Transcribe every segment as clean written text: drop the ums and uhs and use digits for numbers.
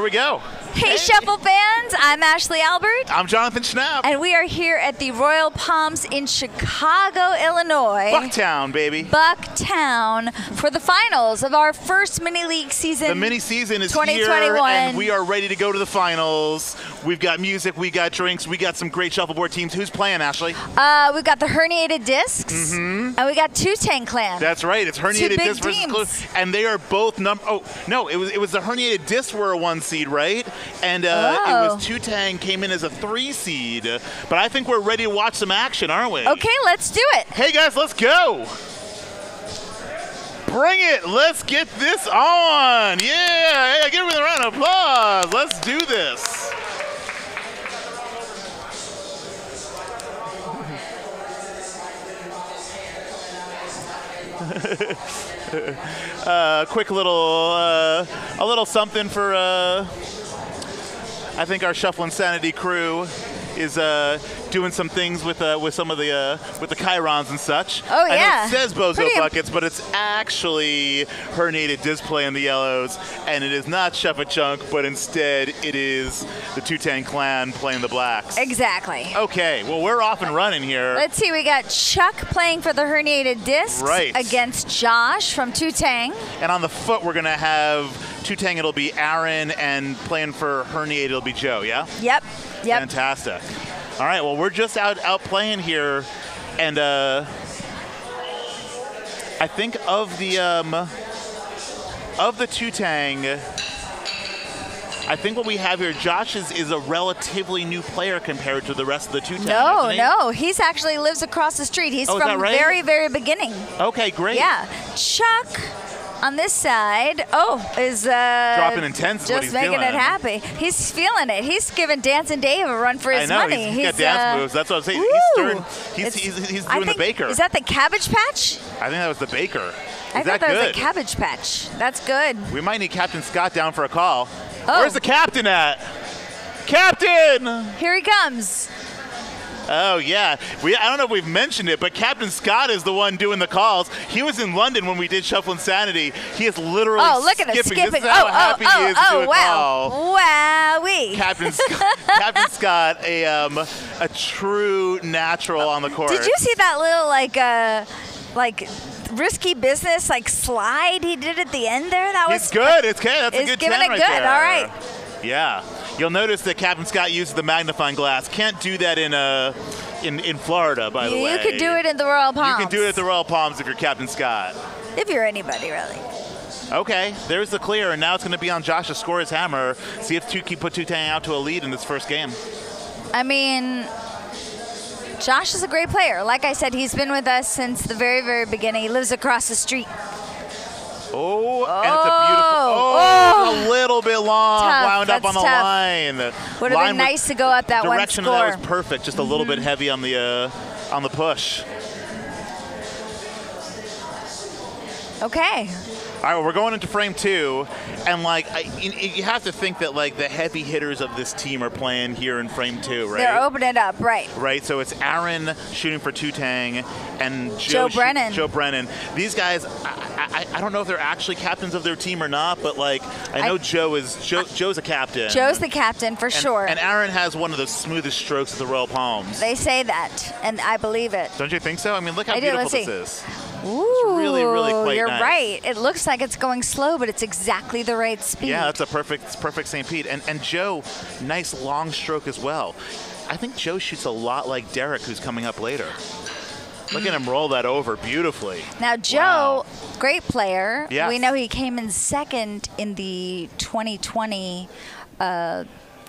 we go. Hey, Shuffle fans, I'm Ashley Albert. I'm Jonathan Schnapp. And we are here at the Royal Palms in Chicago, Illinois. Bucktown, baby. Bucktown for the finals of our first mini league season. The mini season is 2021. here, and we are ready to go to the finals. We've got music, we got drinks, we got some great shuffleboard teams. Who's playing, Ashley? We've got the Herniated Discs, and we got Tu-Tang Clan. That's right. It's Herniated Discs versus teams. Close, and they are both it was the Herniated Discs were a 1 seed, right? And it was Tu-Tang came in as a 3 seed. But I think we're ready to watch some action, aren't we? Okay, let's do it. Hey guys, let's go. Bring it. Let's get this on. Yeah. Hey, give me a round of applause. Let's do this. Quick little, a little something for, I think our Shuffle Insanity crew is doing some things with some of the with the chyrons and such. Oh yeah. I know it says Bozo Buckets, but it's actually Herniated Disc play in the yellows, and it is not Shuffle Chunk, but instead it is the Tu-Tang Clan playing the blacks. Exactly. Okay, well we're off and running here. Let's see, we got Chuck playing for the Herniated Discs against Josh from Tu-Tang. And on the foot we're gonna have Tu-Tang, it'll be Aaron, and playing for Herniated it'll be Joe, yeah? Yep. Fantastic. All right, well, we're just out playing here, and I think of the Tu-Tang, I think what we have here, Josh is a relatively new player compared to the rest of the Tu-Tang. No, he's actually lives across the street. He's from very, very beginning. Okay, great. Yeah, Chuck on this side, is dropping intense. Just making it happy. He's feeling it. He's giving Dancing Dave a run for his money. He's got dance moves. That's what I'm saying. He's doing the baker. Is that the Cabbage Patch? I think that was the baker. I thought that was the Cabbage Patch. That's good. We might need Captain Scott down for a call. Where's the captain at? Captain! Here he comes. Oh, yeah. I don't know if we've mentioned it, but Captain Scott is the one doing the calls. He was in London when we did Shuffle Insanity. He is literally look at him skipping. This is how happy he is to do a call. Wowee. Captain Scott, a true natural on the court. Did you see that little, like risky business, slide he did at the end there? That was good. It's good. That's a good 10 right there. He's giving it good. All right. Yeah. You'll notice that Captain Scott uses the magnifying glass. Can't do that in Florida, by the way. You could do it in the Royal Palms. You can do it at the Royal Palms if you're Captain Scott. If you're anybody, really. Okay, there's the clear, and now it's going to be on Josh to score his hammer. See if can put Tu-Tang out to a lead in this first game. I mean, Josh is a great player. Like I said, he's been with us since the very, very beginning. He lives across the street. And it's a beautiful, a little bit long, wound up on the line. Would have been nice to go up that one direction score. Of that was perfect, just a little bit heavy on the push. Okay. All right, well, we're going into frame 2, and you have to think that the heavy hitters of this team are playing here in frame 2, right? They're opening it up, right? Right. So it's Aaron shooting for Tu-Tang and Joe Brennan. Joe Brennan. These guys, I don't know if they're actually captains of their team or not, but I know Joe's a captain. Joe's the captain for sure. And Aaron has one of the smoothest strokes at the Royal Palms. They say that, and I believe it. Don't you think so? I mean, look how beautiful this is. Ooh, it's really, really quite you're nice. right. It looks like it's going slow, but it's exactly the right speed. Yeah, that's a perfect St. Pete. And Joe, nice long stroke as well. I think Joe shoots a lot like Derek, who's coming up later. Look at him roll that over beautifully. Now, Joe, great player. Yes. We know he came in second in the 2020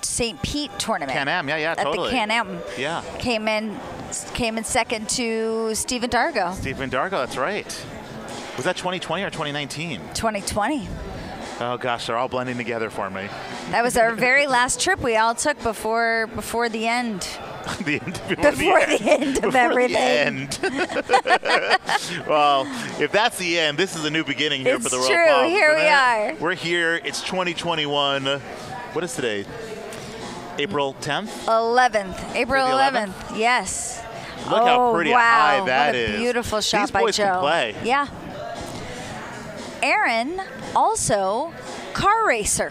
St. Pete tournament. Can-Am, yeah, totally. At the Can-Am. Yeah. Came in second to Stephen Dargo. Stephen Dargo, that's right. Was that 2020 or 2019? 2020. Oh gosh, they're all blending together for me. That was our very last trip we all took before the end. Before the end of everything. Well, if that's the end, this is a new beginning here for the Royal Palms. It's true. Here we are. We're here. It's 2021. What is today? April 10th? 11th. April 11th. Yes. Look how pretty high that is. What a beautiful shot These by boys Joe. Can play. Yeah. Aaron, also car racer.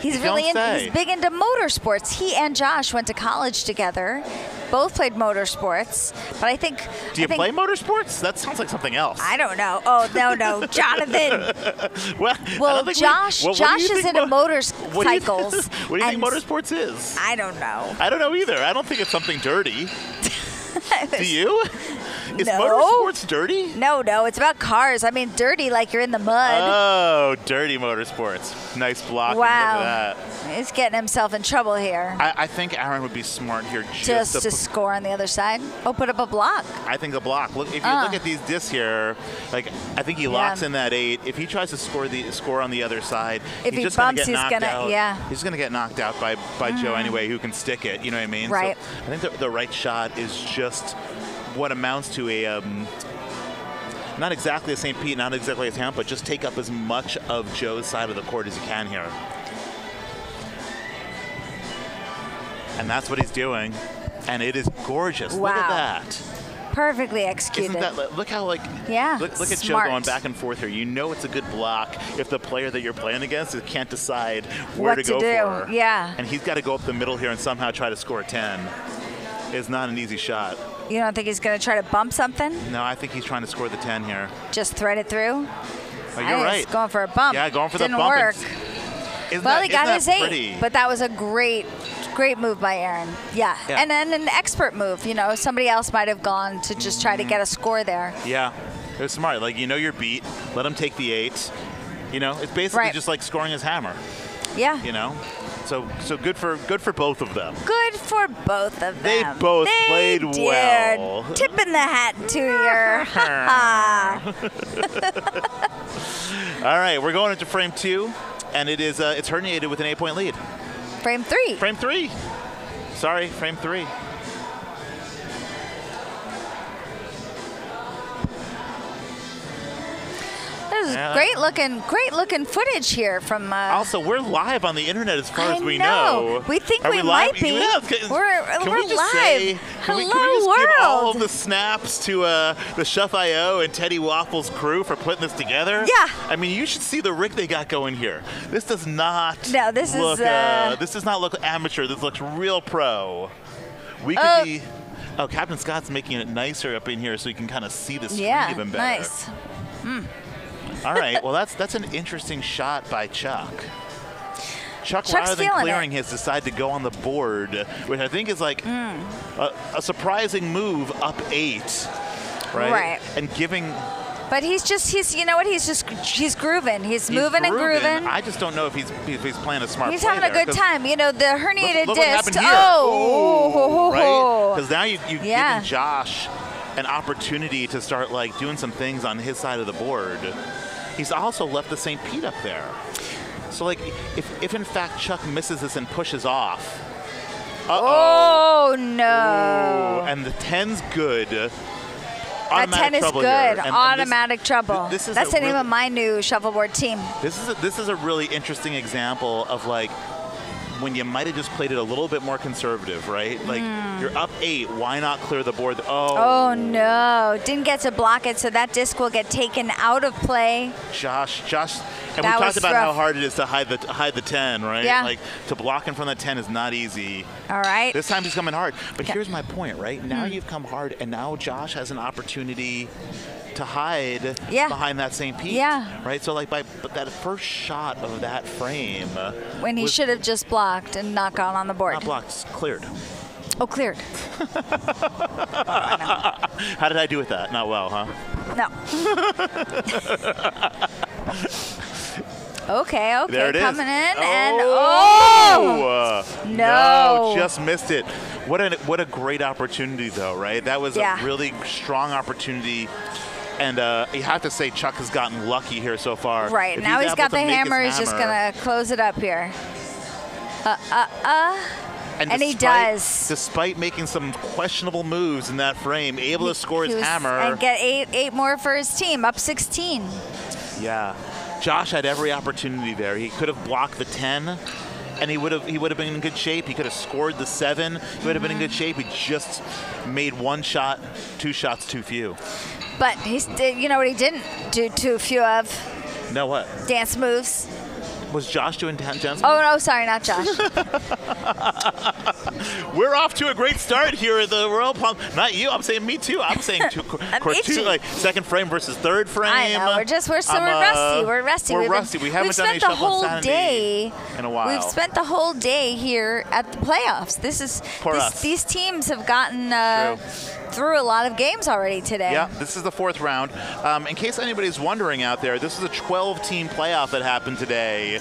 He's he's big into motorsports. He and Josh went to college together. Both played motorsports, but I think. Do you play motorsports? That sounds like something else. I don't know. Oh no, Jonathan. well, Josh is into motorcycles. What do you think motorsports is? I don't know. I don't know either. I don't think it's something dirty. Do you? Is No. motorsports dirty? No, it's about cars. I mean, dirty like you're in the mud. Oh, dirty motorsports. Nice blocking. Wow. Look at that. He's getting himself in trouble here. I think Aaron would be smart here Just to score on the other side. Oh, put up a block. I think a block. Look, if you look at these discs here, like I think he locks in that 8. If he tries to score on the other side, if he just bumps, gonna get knocked out. He's gonna get knocked out by Joe anyway, who can stick it. You know what I mean? Right. So I think the right shot is just what amounts to a not exactly a St. Pete, not exactly a Tampa, but just take up as much of Joe's side of the court as you can here. And that's what he's doing. And it is gorgeous. Wow. Look at that. Perfectly executed. Isn't that, look how, like, look at Joe going back and forth here. You know it's a good block if the player that you're playing against can't decide where to go for. Yeah. And he's got to go up the middle here and somehow try to score a 10. It's not an easy shot. You don't think he's going to try to bump something? No, I think he's trying to score the 10 here. Just thread it through? Oh, you're right. He's going for a bump. Yeah, going for the bump. Didn't work. Well, he got his 8, pretty? but that was a great move by Aaron. Yeah. And then an expert move. You know, somebody else might have gone to just try to get a score there. Yeah, it was smart. Like, you know you're beat. Let him take the 8. You know, it's basically just like scoring his hammer. Yeah. You know? So good for both of them. Good for both of them. They both played well. Tipping the hat to your. All right, we're going into frame 2, and it's Herniated with an 8-point lead. Frame 3. Frame 3. Sorry, frame 3. This is great looking footage here from. Also, we're live on the internet as far as we know. We think we might be. Yeah, we're live. Can we Hello, just world. give all of the snaps to the Shuff.io and Teddy Waffles crew for putting this together? Yeah. I mean, you should see the rig they got going here. This does not. No, this does not look amateur. This looks real pro. We could be. Oh, Captain Scott's making it nicer up in here so you can kind of see the screen even better. Nice. All right, well, that's an interesting shot by Chuck. Chuck's rather than clearing his, decided to go on the board, which I think is like a surprising move up 8, right? Right. And giving. But he's grooving. He's moving and grooving. I just don't know if he's playing a smart play. He's having a good time. You know, the herniated look disc. What happened here. Right? Because now you've given Josh an opportunity to start like doing some things on his side of the board. He's also left the St. Pete up there. So like if in fact Chuck misses this and pushes off. Oh no. Ooh, and the 10's good. That 10 is good. Automatic trouble. That's the name of my new shuffleboard team. This is a really interesting example of like when you might have just played it a little bit more conservative, right? Like you're up 8, why not clear the board? Oh no, didn't get to block it, so that disc will get taken out of play. Josh, and we talked about how hard it is to hide the 10, right? Yeah. Like to block in front of the 10 is not easy. All right. This time he's coming hard. But here's my point, right? Now you've come hard, and now Josh has an opportunity to hide behind that St. Pete. Yeah. Right? So like but that first shot of that frame. When he should have just blocked and not gone on the board. Not blocked, cleared. Oh, cleared. How did I do with that? Not well, huh? No. Okay, there it coming is. In and no, just missed it. What a great opportunity though, right? That was a really strong opportunity. And you have to say Chuck has gotten lucky here so far. Right, now he's got the hammer. He's just going to close it up here. And he does. Despite making some questionable moves in that frame, able to score his hammer. And get 8 more for his team, up 16. Yeah. Josh had every opportunity there. He could have blocked the 10. And he would have been in good shape. He could have scored the 7. He would have been in good shape. He just made 1 shot, 2 shots too few. But you know what he didn't do too few of? No, what? Dance moves. Was Josh doing Jensen? Oh, no, sorry, not Josh. We're off to a great start here at the Royal Palm. Not you. I'm saying me too. I'm saying like second frame versus third frame. I know. We're rusty. We're rusty. We're rusty. We haven't done a Shuffle Insanity in a while. We've spent the whole day here at the playoffs. These teams have gotten through a lot of games already today. Yeah, this is the 4th round. In case anybody's wondering out there, this is a 12-team playoff that happened today.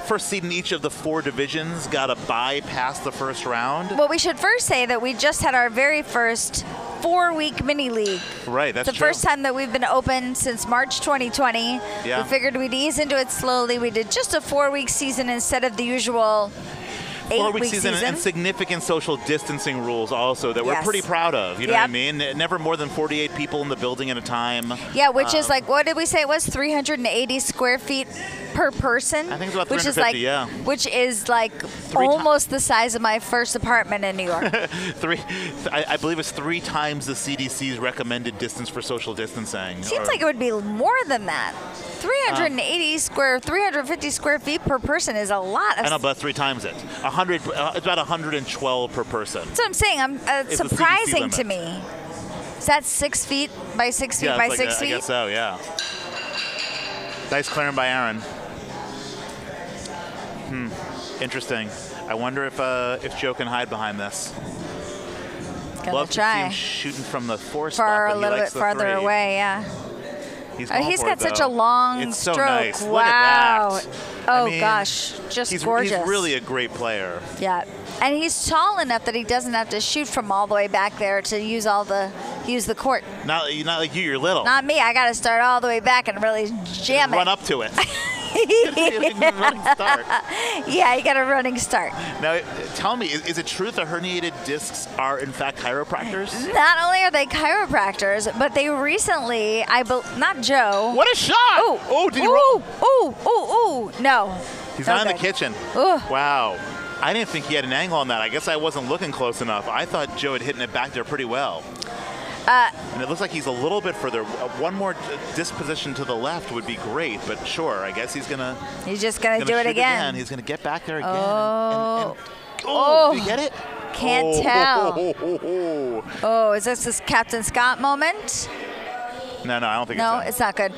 First seed in each of the 4 divisions got a bye past the first round. Well, we should first say that we just had our very first 4-week mini league. Right, that's the first time that we've been open since March 2020. Yeah. We figured we'd ease into it slowly. We did just a 4-week season instead of the usual 8-week season. And significant social distancing rules also that we're pretty proud of. You know what I mean? Never more than 48 people in the building at a time. Yeah, which is like, what did we say it was? 380 square feet per person? I think it's about 350, Which is like almost the size of my first apartment in New York. I believe it's 3 times the CDC's recommended distance for social distancing. Seems like it would be more than that. 350 square feet per person is a lot. I know, but 3 times it. It's about 112 per person. That's what I'm saying. It's surprising to me. Is that 6 feet by 6 feet by 6 feet? I guess so, yeah. Nice clearing by Aaron. Interesting. I wonder if Joe can hide behind this. Love to see him shooting from the 4 spot, but a little bit farther away, yeah. He's got such a long stroke. So nice. Wow. Look at that. Oh, gosh. Just gorgeous. He's really a great player. Yeah. And he's tall enough that he doesn't have to shoot from all the way back there to use the court. Not like you, you're little. Not me. I got to start all the way back and really jam it. Run up to it. Running start. Yeah, you got a running start. Now, tell me, is it true that herniated discs are in fact chiropractors? Not only are they chiropractors, but they recently, not Joe. What a shot! Did he roll? No. He's not in the kitchen. Wow. I didn't think he had an angle on that. I guess I wasn't looking close enough. I thought Joe had hit it back there pretty well. And it looks like he's a little bit further. One more disposition to the left would be great, but sure, I guess he's just gonna do it again. He's gonna get back there again. Oh, did you get it? Can't tell. Oh, is this Captain Scott moment? No, I don't think no, it's not good.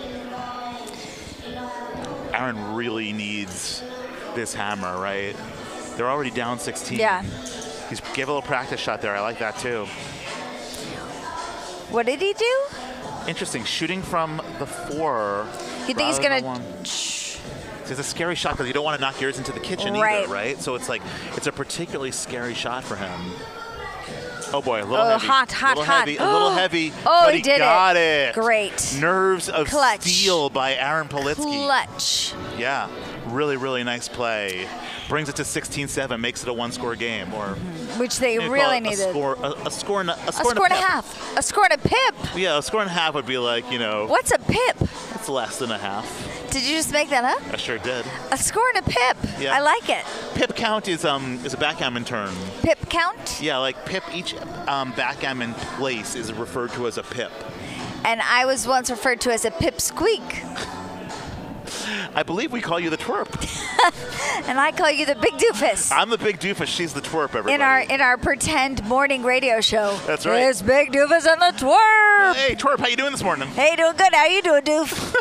Aaron really needs this hammer, right? They're already down 16. Yeah. He's gave a little practice shot there. I like that too. What did he do? Interesting. Shooting from the 4. You think he's going to... It's a scary shot because you don't want to knock yours into the kitchen either, right? So it's a particularly scary shot for him. Oh, boy. A little heavy. Hot. A little heavy. Oh, but he did got it. Great. Nerves of steel by Aaron Politsky. Clutch. Yeah. Really, really nice play. Brings it to 16-7, makes it a 1-score game, which they really needed. A score and a half. A score and a pip. Yeah, a score and a half would be like, What's a pip? It's less than a half. Did you just make that up? I sure did. A score and a pip. Yeah. I like it. Pip count is a backgammon term. Pip count? Yeah, like pip. Each backgammon place is referred to as a pip. And I was once referred to as a pip squeak. I believe we call you the twerp. And I call you the big doofus. I'm the big doofus. She's the twerp, everybody. In our pretend morning radio show. That's right. It's Big Doofus and the twerp. Hey, twerp, how you doing this morning? Hey, doing good. How you doing, doof?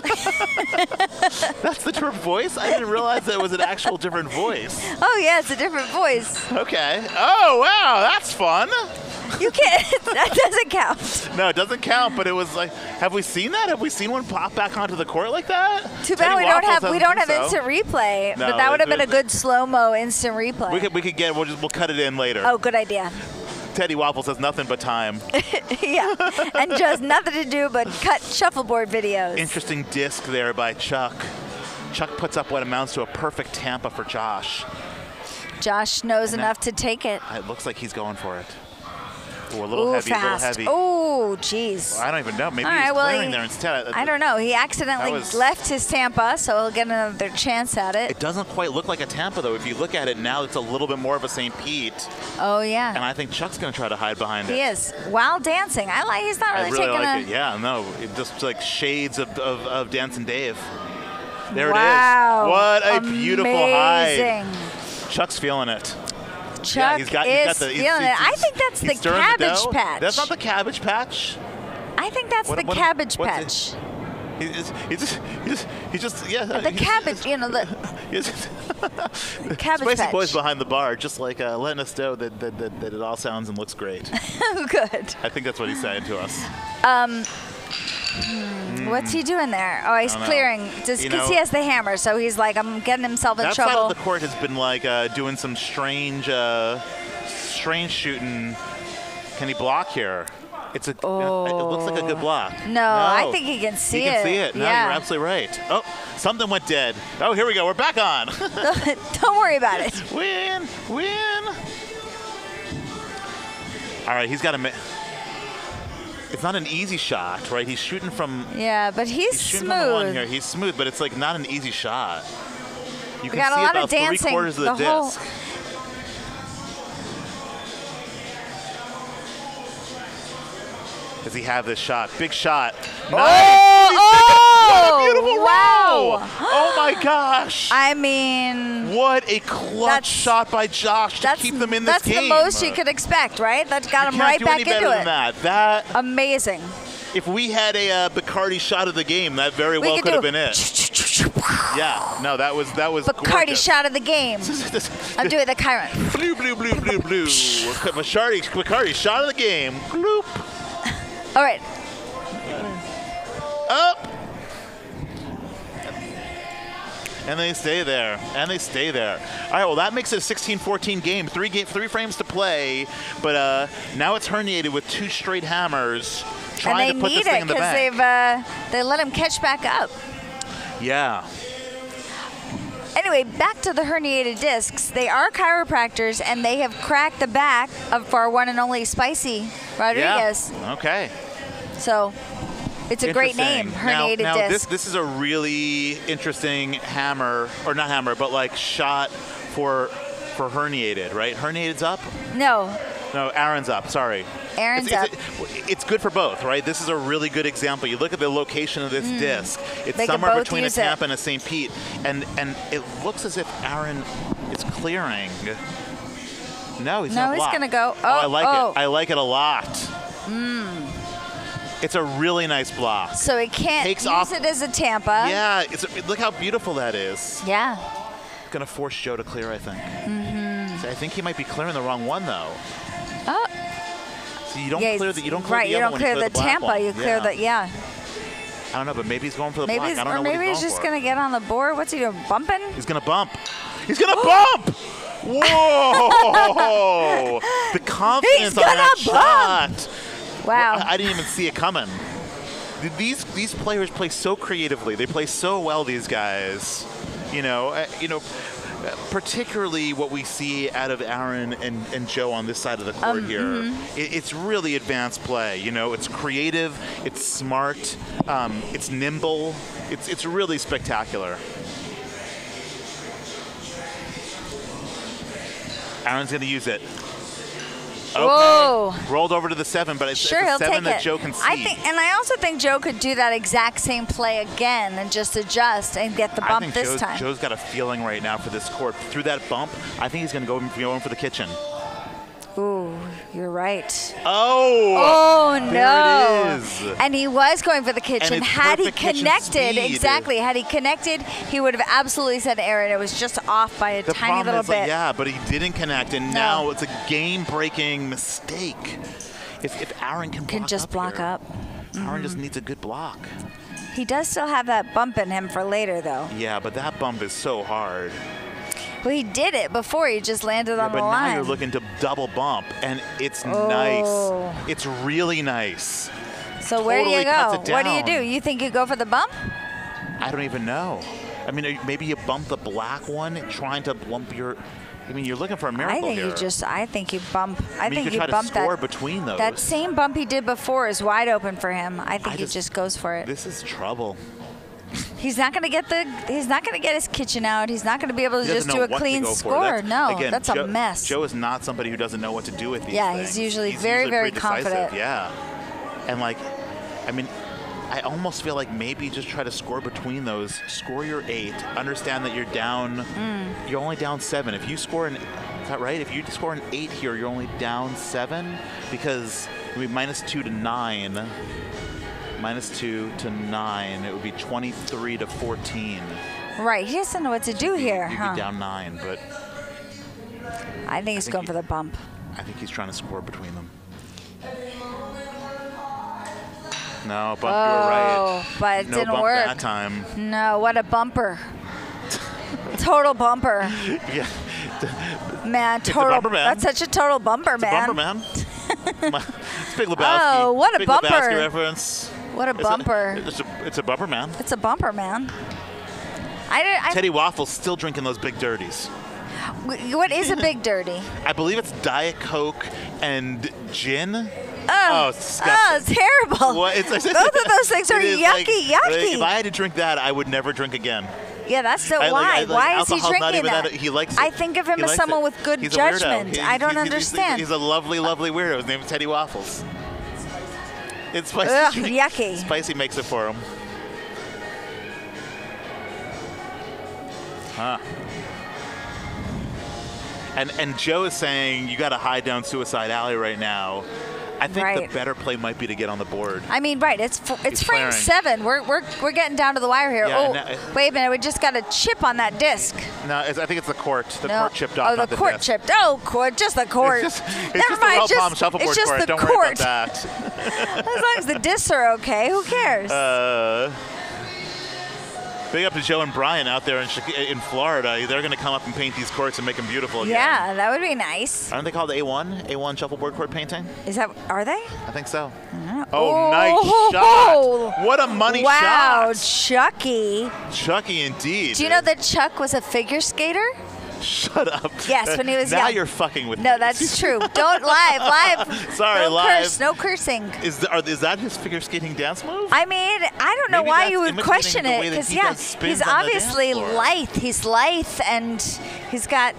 That's the twerp voice? I didn't realize that was an actual different voice. Oh, yeah, it's a different voice. Okay. Oh, wow, that's fun. You can't. That doesn't count. No, it doesn't count. But it was like, have we seen that? Have we seen one pop back onto the court like that? Too bad we don't have instant replay. No, but that would have been a good slow-mo instant replay. We could get. We'll cut it in later. Oh, good idea. Teddy Waffles has nothing but time. Yeah, and just nothing to do but cut shuffleboard videos. Interesting disc there by Chuck. Chuck puts up what amounts to a perfect Tampa for Josh. Josh knows enough to take it. It looks like he's going for it. Ooh, a little heavy, fast. A little heavy. Oh, jeez. Well, I don't even know. Maybe he's clearing there instead. I don't know. He accidentally left his Tampa, so he'll get another chance at it. It doesn't quite look like a Tampa, though. If you look at it now, it's a little bit more of a St. Pete. Oh, yeah. And I think Chuck's going to try to hide behind it. He is. While dancing. He's not really taking like it. Yeah, no. It just like shades of Dancing Dave. There wow. it is. What a beautiful Amazing. hide. Chuck's feeling it. Chuck is feeling it. I think that's the Cabbage Patch. That's not the Cabbage Patch. I think that's the Cabbage Patch. He just, yeah. The cabbage, you know, the Cabbage Spicy Patch. Boy's behind the bar, just like letting us know that it all sounds and looks great. Good. I think that's what he's saying to us. What's he doing there? Oh, he's clearing, just because he has the hammer, so he's like, I'm getting himself in trouble. That side of the court has been like doing some strange shooting. Can he block here? It looks like a good block. No, I think he can see it. He can see it. No, yeah. you're absolutely right. Oh, something went dead. Oh, here we go. We're back on. Don't worry about it. Win. All right, he's got to. It's not an easy shot, right? He's shooting from. Yeah, but he's shooting smooth. From the one here. He's smooth, but it's like not an easy shot. You can got see a lot about of dancing. 3/4 of the disc. Does he have this shot? Big shot. Oh, nice. What a beautiful wow. roll. Oh my gosh. I mean, what a clutch shot by Josh to keep them in this game. That's the most you could expect, right? That got him right back into it. You can't do any better than that. Amazing. If we had a Bacardi shot of the game, that very well could have been it. Yeah, no, that was Bacardi gorgeous. Shot of the game. I'm doing the Chiron. Blue. Bacardi shot of the game. Bloop. All right. Up. And they stay there. All right, well, that makes it a 16-14 game. Three frames to play. But now it's Herniated with 2 straight hammers trying to put this thing in the bank. And they need it because they let him catch back up. Yeah. Anyway, back to the herniated discs. They are chiropractors, and they have cracked the back of our one and only Spicy Rodriguez. Yeah. Okay. So it's a great name, herniated now disc. This is a really interesting hammer, or not hammer, but like shot for herniated, right? Herniated's up? No, Aaron's up. Sorry. Aaron's up. It's good for both, right? This is a really good example. You look at the location of this disc. It's they somewhere between a Tampa and a St. Pete, and it looks as if Aaron is clearing. No, he's not blocked. He's gonna go. Oh, I like it. I like it a lot. It's a really nice block. So he can't use it as a Tampa. Yeah, look how beautiful that is. Yeah. Gonna force Joe to clear, I think. So I think he might be clearing the wrong one though. Oh. So you don't clear the other one. You don't clear the Tampa. You clear the I don't know, but maybe he's going for the black. I don't know what he's going for. Maybe he's just gonna get on the board. What's he doing? Bumping? He's gonna bump. He's gonna bump. Whoa! The confidence on that shot. Wow. I didn't even see it coming. These players play so creatively. They play so well, these guys. Particularly what we see out of Aaron and Joe on this side of the court here. It's really advanced play. It's creative, it's smart, it's nimble. It's really spectacular. Aaron's going to use it. Okay. Whoa. Rolled over to the 7, but it's a 7 that Joe can see. I also think Joe could do that exact same play again and just adjust and get the bump this time. Joe's got a feeling right now for this court. Through that bump, I think he's going to go in for the kitchen. Ooh, you're right. Oh no. There it is. And he was going for the kitchen. Had he connected, had he connected, he would have absolutely said Aaron. It was just off by a tiny little bit. But he didnn't connect, and now it's a game-breaking mistake. If Aaron can just block up. Aaron just needs a good block. He does still have that bump in him for later, though. Yeah, but that bump is so hard. Well, he did it before. He just landed on the line. But now you're looking to double bump, and it's nice. It's really nice. So where do you go? What do? You think you go for the bump? I don't even know. I mean, maybe you bump the black one, trying to bump your. I mean, you're looking for a miracle here. I think you bump. I think you try bump to score between those. That same bump he did before is wide open for him. I think he just goes for it. This is trouble. He's not going to get his kitchen out. He's not going to be able to just do a clean score. That's a mess. Joe is not somebody who doesn't know what to do with these things. Yeah, he's usually very, very confident. Yeah. And I almost feel like maybe just try to score between those. Score your 8. Understand that you're down. You're only down 7. If you score an, is that right? If you score an 8 here, you're only down 7 because it would be -2 to 9. -2 to 9. It would be 23 to 14. Right. He doesn't know what to do here. You'd be down 9, but I think he's going for the bump. I think he's trying to score between them. No, bump, you were right. But it no didn't bump work. that time. No, what a bumper. Total bumper. Yeah. Man, It's a total. bumper, man. That's such a total bumper, It's a man. bumper, man. It's Big Lebowski. Oh, what a Big bumper. Lebowski reference. What a bumper. It's a bumper, man. It's a bumper, man. Teddy Waffle's still drinking those big dirties. What is a big dirty? I believe it's Diet Coke and gin. Oh, it's disgusting. Oh, it's terrible. What? Both of those things are yucky. If I had to drink that, I would never drink again. Yeah, that's so why. Why is he drinking that? He likes it. I think of him as someone with good judgment. I don't understand. He's a lovely, lovely weirdo. His name is Teddy Waffles. It's spicy. Ugh, yucky. Spicy makes it for him. Huh. And Joe is saying you got to hide down Suicide Alley right now. I think the better play might be to get on the board. I mean, right? It's frame 7. We're getting down to the wire here. Yeah, wait a minute. We just got a chip on that disc. No, I think it's the court. The court chipped off. Oh, the court chipped. Oh, court. Just the court. It's Never mind. The Palms Shuffleboard it's just court. the Don't court. worry about that. As long as the discs are okay, who cares? Big up to Joe and Brian out there in Florida. They're going to come up and paint these courts and make them beautiful again. Yeah, that would be nice. Aren't they called A1? A1 shuffleboard court painting? Are they? I think so. Oh, nice shot. What a money shot. Wow, Chucky. Chucky indeed. Do you know that Chuck was a figure skater? Shut up. Yes, when he was now young. You're fucking with me. No, that's true. Don't live. Sorry, Don't live. Curse. No cursing. Is that his figure skating dance move? I mean, I don't know why you would question it, because he's obviously lithe. He's lithe, and he's got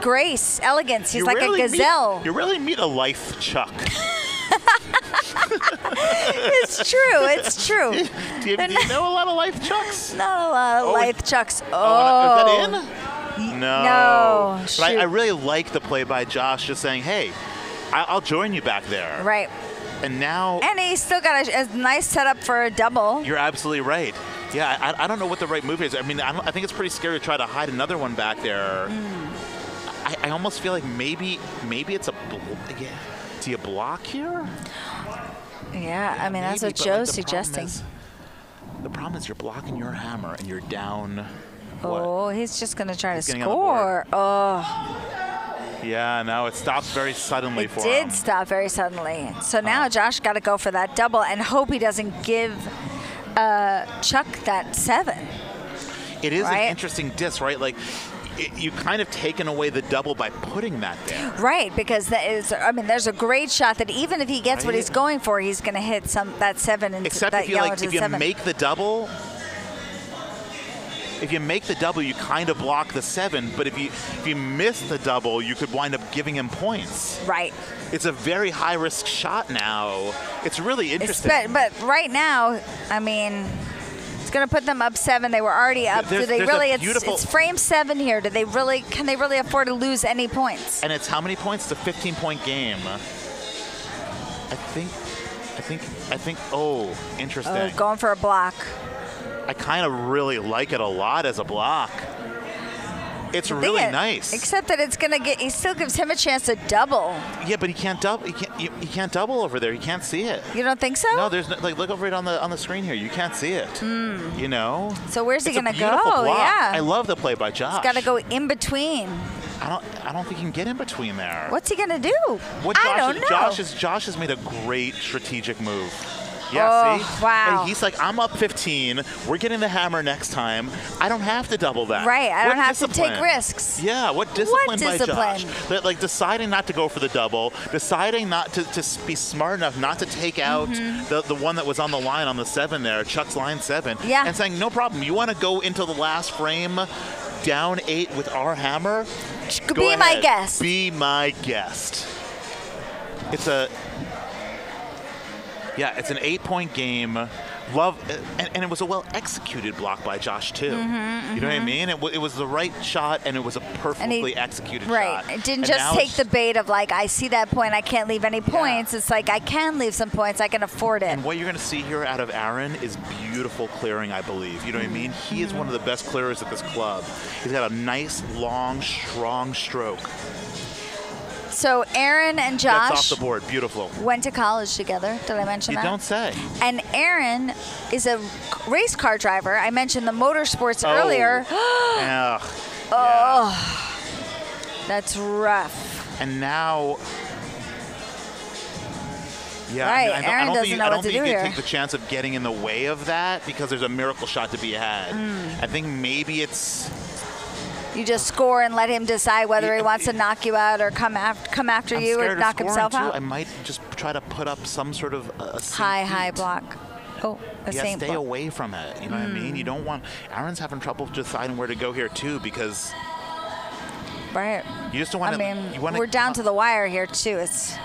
grace, elegance. He's like a gazelle. You really meet a life Chuck. It's true. It's true. Do you know a lot of life Chucks? Not a lot of lithe Chucks. Is that in? No. But I really like the play by Josh, just saying, hey, I'll join you back there. Right. And now... And he's still got a nice setup for a double. You're absolutely right. Yeah, I don't know what the right move is. I mean, I think it's pretty scary to try to hide another one back there. I almost feel like maybe it's a... Do you block here? Yeah, I mean, that's what Joe's suggesting. The problem is you're blocking your hammer and you're down... Oh, he's just going to try to score. Oh. Yeah, no, it stops very suddenly for him. It did stop very suddenly. So now Josh got to go for that double and hope he doesn't give Chuck that 7. It is an interesting disc, right? Like, you kind of taken away the double by putting that there. Right, because there's a great shot that even if he gets what he's going for, he's going to hit that 7 and except that if you yellow to the 7. make the double. If you make the double, you kind of block the 7, but if you miss the double, you could wind up giving him points. Right. It's a very high-risk shot now. It's really interesting. But right now, I mean, it's going to put them up 7. They were already up. It's frame 7 here. Can they really afford to lose any points? And it's how many points? It's a 15-point game. I think. Oh, interesting. Going for a block. I kind of really like it a lot as a block. It's really nice. Except that he still gives him a chance to double. Yeah, but he can't double. He can't double over there. He can't see it. You don't think so? No, there's look over it on the screen here. You can't see it. You know. So where's he gonna go? Block. Yeah. I love the play by Josh. He's got to go in between. I don't think he can get in between there. What's he gonna do? I don't know. Josh has made a great strategic move. Yeah, see? Wow. And he's like, I'm up 15. We're getting the hammer next time. I don't have to double that. Right. I don't have to take risks. Yeah. What discipline by Josh? That, like, deciding not to go for the double, deciding not to be smart enough not to take out the one that was on the line on the 7 there, Chuck's line 7. Yeah. And saying, no problem. You want to go into the last frame down 8 with our hammer? Be my guest. Be my guest. It's an 8-point game Love, and it was a well-executed block by Josh, too. You know what I mean? It was the right shot, and it was a perfectly executed shot. Right. It didn't just take the bait of, like, I see that point, I can't leave any points. It's like, I can leave some points, I can afford it. And what you're going to see here out of Aaron is beautiful clearing, I believe. You know what I mean? He is one of the best clearers at this club. He's got a nice, long, strong stroke. So Aaron and Josh That's off the board. Beautiful. Went to college together. Did I mention that? You don't say. And Aaron is a race car driver. I mentioned the motorsports earlier. That's rough. And now, right. Aaron doesn't know what to do here. I don't think you can take the chance of getting in the way of that because there's a miracle shot to be had. I think maybe it's. You just score and let him decide whether he wants to knock you out or come after you or knock himself out. I might just try to put up some sort of high block. Oh, stay away from it. You know what I mean? You don't want. Aaron's having trouble deciding where to go here too because. Right. You just don't want to. I mean, we're down to the wire here too. It's.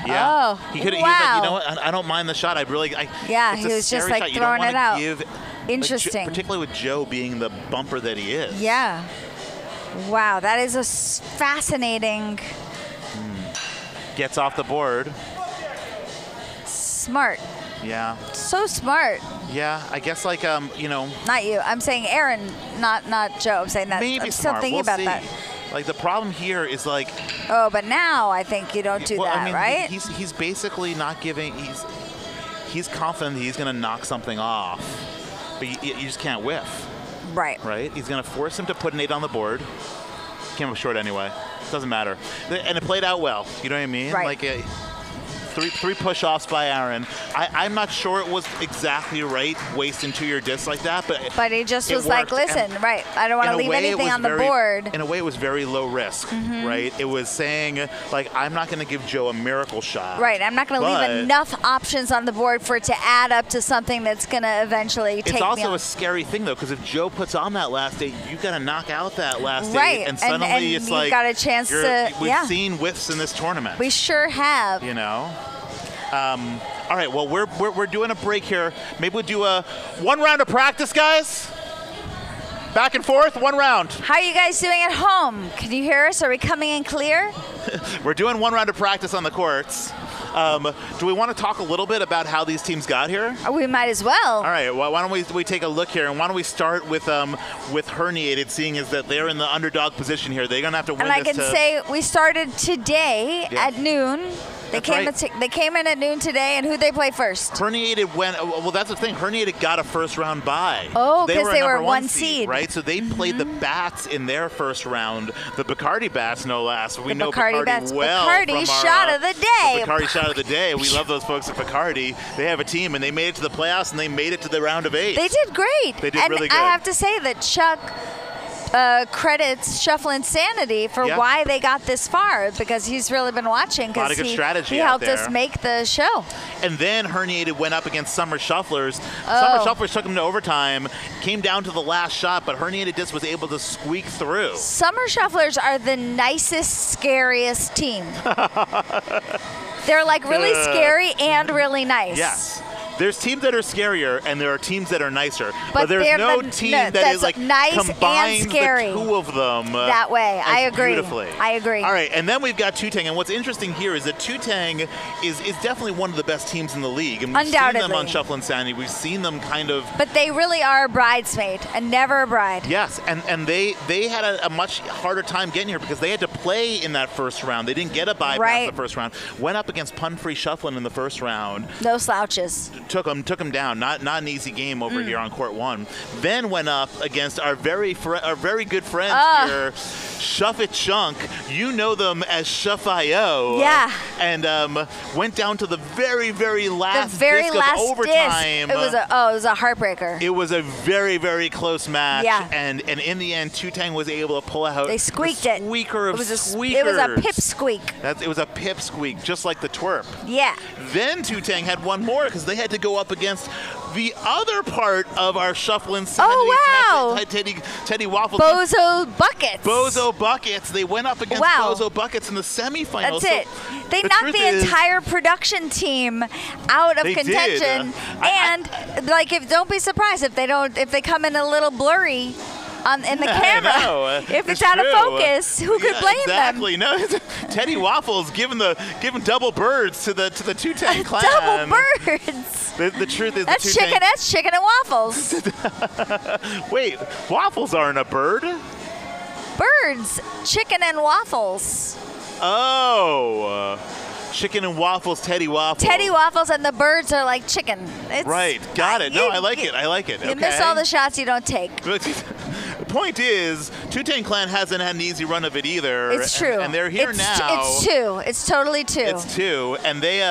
Yeah. Oh, he was like, you know what? I don't mind the shot. He was just like throwing it out. Interesting. Particularly with Joe being the bumper that he is. Yeah. Wow, that is a fascinating. Gets off the board. Smart. Yeah. So smart. Yeah, I guess like you know. Not you. I'm saying Aaron, not Joe. I'm saying that. Maybe I'm still thinking about that. Like the problem here is like. Oh, but now I think you don't do that, I mean, right? He's basically not giving. He's confident that he's going to knock something off, but you just can't whiff. Right. Right. He's going to force him to put an 8 on the board. Came up short anyway. Doesn't matter. And it played out well. You know what I mean? Right. Like. Three push-offs by Aaron. I'm not sure it was exactly right wasting 2-year discs like that, but he just was like, listen, right, I don't want to leave anything on the board. In a way, it was very low risk, right? It was saying, like, I'm not going to give Joe a miracle shot. Right, I'm not going to leave enough options on the board for it to add up to something that's going to eventually take me It's also on. a scary thing, though, because if Joe puts on that last 8, you've got to knock out that last 8, and suddenly and it's you've like got a chance to. We've seen whiffs in this tournament. We sure have. You know. All right, well, we're doing a break here. Maybe we'll do a 1 round of practice, guys. Back and forth, 1 round. How are you guys doing at home? Can you hear us? Are we coming in clear? We're doing 1 round of practice on the courts. Do we want to talk a little bit about how these teams got here? We might as well. All right. Well, why don't we take a look here, and why don't we start with Herniated, seeing as that they're in the underdog position here. They're gonna have to win. And I can say we started today at noon. They came in at noon today, and who'd they play first? Herniated went. Well, that's the thing. Herniated got a first round bye. Oh, because they were 1 seed, right? So they played the Bats in their first round, the Bacardi Bats, no less. We know Bacardi Bats. well. Bacardi shot of the day. The Bacardi shot of the day. We love those folks at Bacardi. They have a team, and they made it to the playoffs, and they made it to the round of 8. They did great. They did really good. I have to say that Chuck credits Shuffle Insanity for why they got this far, because he's really been watching, because he helped us make the show. And then Herniated went up against Summer Shufflers. Summer Shufflers took him to overtime, came down to the last shot, but Herniated just was able to squeak through. Summer Shufflers are the nicest, scariest team. They're like really scary and really nice. Yes. There's teams that are scarier, and there are teams that are nicer. But there's no team that is like nice combines and scary. The 2 of them that way. I agree. Beautifully. I agree. All right, and then we've got Tu-Tang, and what's interesting here is that Tu-Tang is definitely one of the best teams in the league. And we've seen them on Shuffle Insanity. We've seen them kind of. But they really are a bridesmaid and never a bride. Yes, and they had a much harder time getting here because they had to play in that first round. They didn't get a bye past the first round. Went up against Pun-Free Shufflin in the first round. No slouches. Took them down. Not an easy game over here on court 1. Then went up against our very good friends here, Shuff It Chunk. You know them as Shuff.io. Yeah. And went down to the very last disc of overtime. Disc. It was a heartbreaker. It was a very close match. Yeah. And in the end, Tu-Tang was able to pull out. They squeaked it. Squeaker of squeakers. It was a pip squeak. It was a pip squeak, just like the twerp. Yeah. Then Tu-Tang had one more because they had to go up against the other part of our shuffling Teddy Waffles. Bozo Buckets. Bozo Buckets. They went up against Bozo Buckets in the semifinals. That's it. They knocked the entire production team out of contention. And don't be surprised if they come in a little blurry in the camera. If it's out of focus, who could blame them? Exactly. No, Teddy Waffles giving double birds to the Tu-Tang clan. Double birds. The truth is that's chicken. That's chicken and waffles. Wait, waffles aren't a bird. Birds, chicken and waffles. Oh. Chicken and waffles, Teddy Waffles. Teddy Waffles, and the birds are like chicken. Right, got it. No, I like it. I like it. You miss all the shots you don't take. The point is, Tu-Tang Clan hasn't had an easy run of it either. It's true. And they're here now. It's two. It's totally two. It's two. And they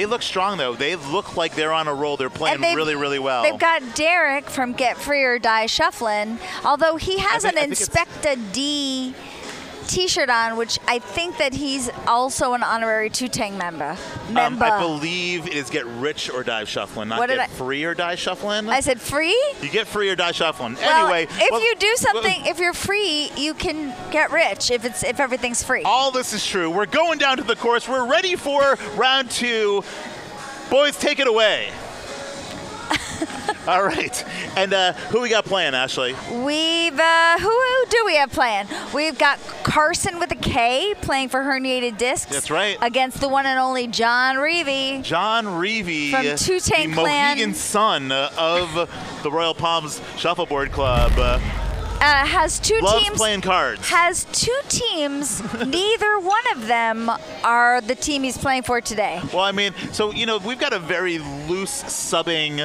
look strong, though. They look like they're on a roll. They're playing really, really well. They've got Derek from Get Free or Die Shufflin', although he has an Inspecta D T-shirt on, which I think that he's also an honorary Tu-Tang member. I believe it is Get Rich or Die Shuffling, not Get Free or Die Shuffling. I said free? You get free or die shuffling. Well, anyway, if you do something, if you're free, you can get rich if everything's free. All this is true. We're going down to the course. We're ready for round 2. Boys, take it away. All right. And who we got playing, Ashley? Who do we have playing? We've got Carson with a K playing for Herniated Discs. That's right. Against the one and only John Reevy. John Reevy. From Tu-Tang Clan. The Mohegan son of the Royal Palms Shuffleboard Club. Has two Loves teams. Playing cards. Has two teams. Neither one of them are the team he's playing for today. Well, I mean, so we've got a very loose subbing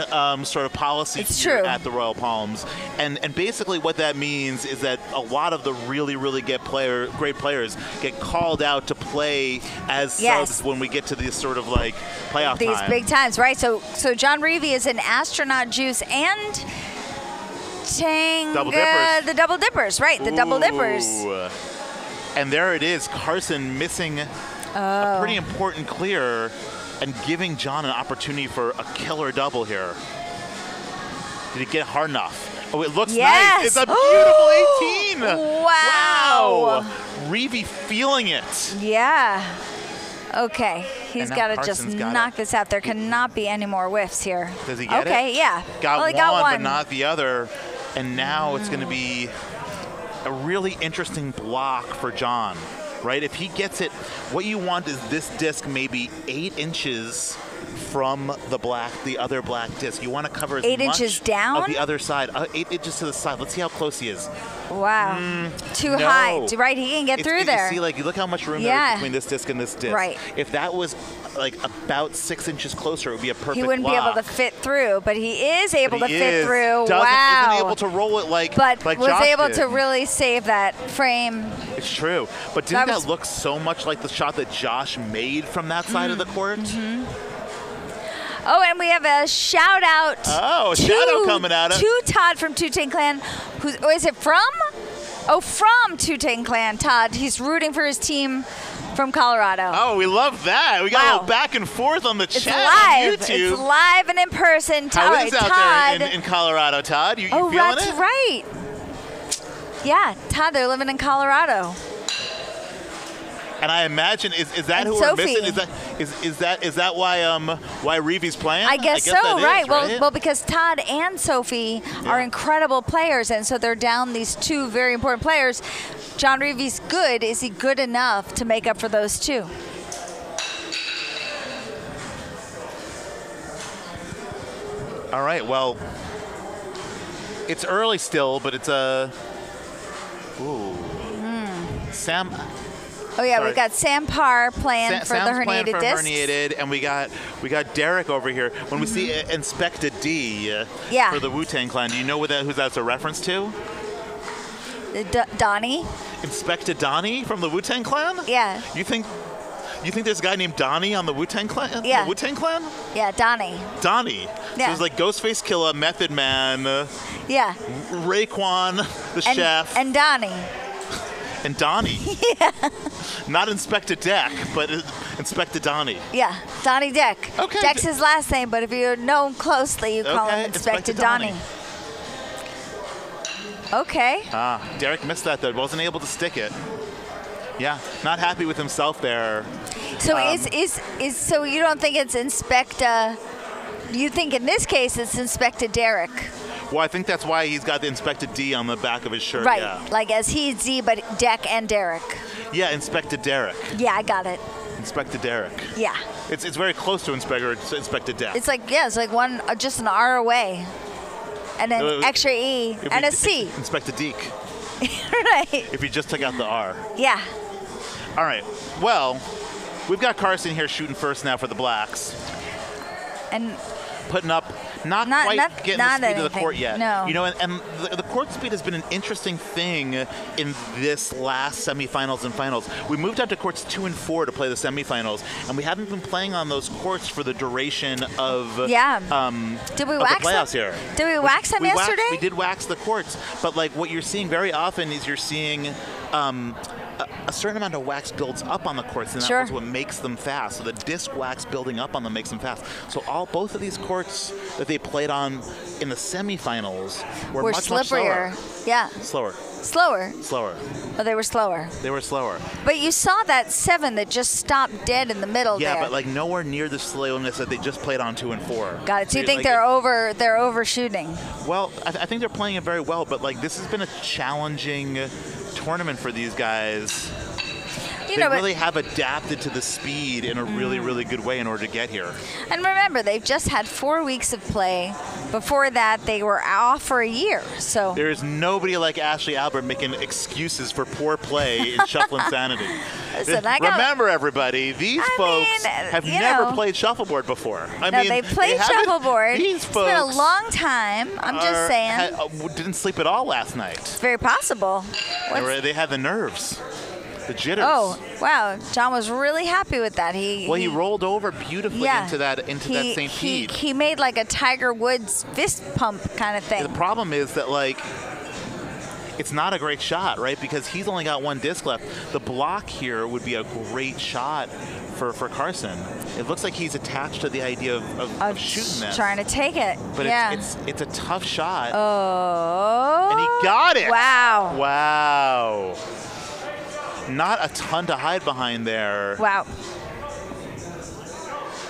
sort of policy here at the Royal Palms, and basically what that means is that a lot of the really, really great players get called out to play as subs when we get to these sort of like playoff these big times, right? So John Reevy is an Astronaut Juice and Double Dippers. The Double Dippers, right? The Double Dippers. And there it is, Carson missing a pretty important clear and giving John an opportunity for a killer double here. Did he get hard enough? Oh, it looks nice. It's a beautiful 18. Wow. Reevy feeling it. Yeah. Okay, he's got to just knock this out. There cannot be any more whiffs here. Does he get it? Okay, yeah. Got one, but not the other. And now it's going to be a really interesting block for John, right? If he gets it, what you want is this disc maybe 8 inches from the other black disc. You want to cover as 8 much inches down of the other side, 8 inches to the side. Let's see how close he is. Wow, too high. Right, he can get through there. You see, look how much room there is between this disc and this disc. Right. If that was about 6 inches closer, it would be a perfect He wouldn't be able to fit through, but he is able to fit through. Isn't able to roll it like was Josh able did. to really save that frame. It's true, but didn't that look so much like the shot that Josh made from that side of the court? Oh, and we have a shout out. Oh, a shout out coming out to Todd from Tu-Tang Clan. Is it from? Oh, from Tu-Tang Clan, Todd. He's rooting for his team from Colorado. Oh, we love that. We got a little back and forth on the chat live. on YouTube. It's live and in person. How is it out there in Colorado, Todd? You feeling it? Oh, that's right. Yeah, Todd, they're living in Colorado. And I imagine is that who we're missing? Is that why Reevy's playing? I guess so, right? Well, because Todd and Sophie are incredible players, and so they're down these two very important players. John Reevy's good. Is he good enough to make up for those two? All right. Well, it's early still, but it's Sam. Oh yeah, we got Sam Parr playing for the Herniated Discs. Herniated, and we got Derek over here. When we see Inspecta D for the Wu-Tang Clan, do you know who that's a reference to? Donnie. Inspecta Donnie from the Wu-Tang Clan? Yeah. You think there's a guy named Donnie on the Wu-Tang Clan? Yeah. The Wu-Tang Clan? Yeah, Donnie. Donnie. Yeah. So it's like Ghostface Killah, Method Man. Yeah. Raekwon, the chef. And Donnie. and Donnie. Yeah. Not Inspector Deck, but Inspector Donnie. Yeah, Donnie Deck. Okay. Deck's his last name, but if you know him closely, you call him Inspector Donnie. Okay. Derek missed that, though. Wasn't able to stick it. Yeah, not happy with himself there. So so you don't think it's Inspector? You think in this case it's Inspector Derek? Well, I think that's why he's got the Inspector D on the back of his shirt. Right, yeah. like as he's D, but Deck and Derek. Yeah, Inspector Derek. Yeah, I got it. Inspector Derek. Yeah. It's very close to Inspector Deck. It's like one just an R away, and an extra E and a C. Inspector Deke. Right. If you just took out the R. Yeah. All right. Well, we've got Carson here shooting first now for the Blacks. And putting up, not quite getting the speed of the court yet. No. You know, and the court speed has been an interesting thing in this last semifinals and finals. We moved out to courts 2 and 4 to play the semifinals, and we haven't been playing on those courts for the duration of Did we wax the playoffs here. Did we wax them yesterday? We did wax the courts, but like what you're seeing very often is you're seeing a certain amount of wax builds up on the courts, and that's what makes them fast. So the disc wax building up on them makes them fast. So both of these courts that they played on in the semifinals were much slipperier. Much slower. Yeah. Slower. Oh, they were slower. They were slower. But you saw that 7 that just stopped dead in the middle there. Yeah, but like nowhere near the slowness that they just played on 2 and 4. Got it. So you think they're overshooting? Well, I think they're playing it very well, but like this has been a challenging tournament for these guys. They really have adapted to the speed in a really, really good way in order to get here. And remember, they've just had 4 weeks of play. Before that, they were off for a year. So there is nobody like Ashley Albert making excuses for poor play in Shuffle Insanity. Remember, everybody, these folks have never played shuffleboard before. They've played shuffleboard. These folks it's been a long time. I'm just saying. Didn't sleep at all last night. It's very possible. They had the nerves. The jitters. Oh, wow. John was really happy with that. He rolled over beautifully into that St. Pete. He made like a Tiger Woods fist pump kind of thing. The problem is that it's not a great shot, right? Because he's only got 1 disc left. The block here would be a great shot for Carson. It looks like he's attached to the idea of shooting that. Trying to take it. But it's a tough shot. Oh. And he got it. Wow. Wow. Not a ton to hide behind there. Wow.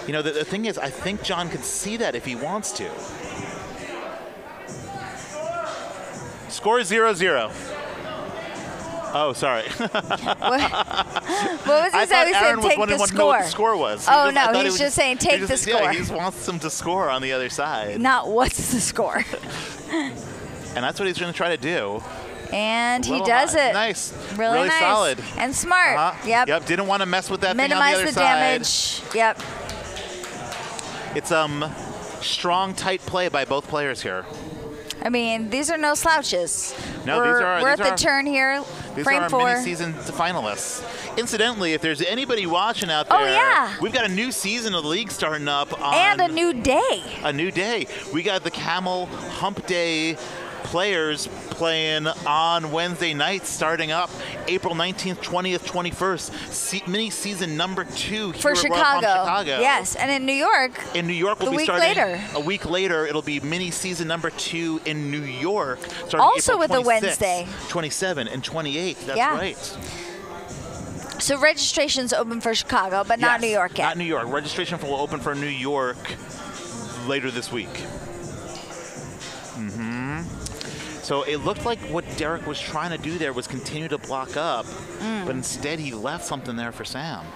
You know, the thing is, I think John could see that if he wants to. Score 0-0. Oh, sorry. What was he saying? He said take the score. What the score was. He's just saying take the score. Yeah, he just wants them to score on the other side. Not what's the score. And that's what he's going to try to do. And he does it. Nice. Really nice. Solid. And smart. Yep. Didn't want to mess with that thing on the other side. Minimize the damage. Yep. It's strong, tight play by both players here. I mean, these are no slouches. No, we're at the turn here. These frame are 4. our mini-season finalists. Incidentally, if there's anybody watching out there, we've got a new season of the league starting up. And a new day. A new day. We got the Camel Hump Day players playing on Wednesday night, starting up April 19th, 20th, 21st. Mini season number 2 here for at Palms Chicago. Yes, and in New York. In New York, we'll be starting a week later. It'll be mini season number 2 in New York, starting also April with 26th, a Wednesday, 27, and 28. That's right. So registration's open for Chicago, but not New York yet. Not New York. Registration will open for New York later this week. So it looked like what Derek was trying to do there was continue to block up, but instead he left something there for Sam.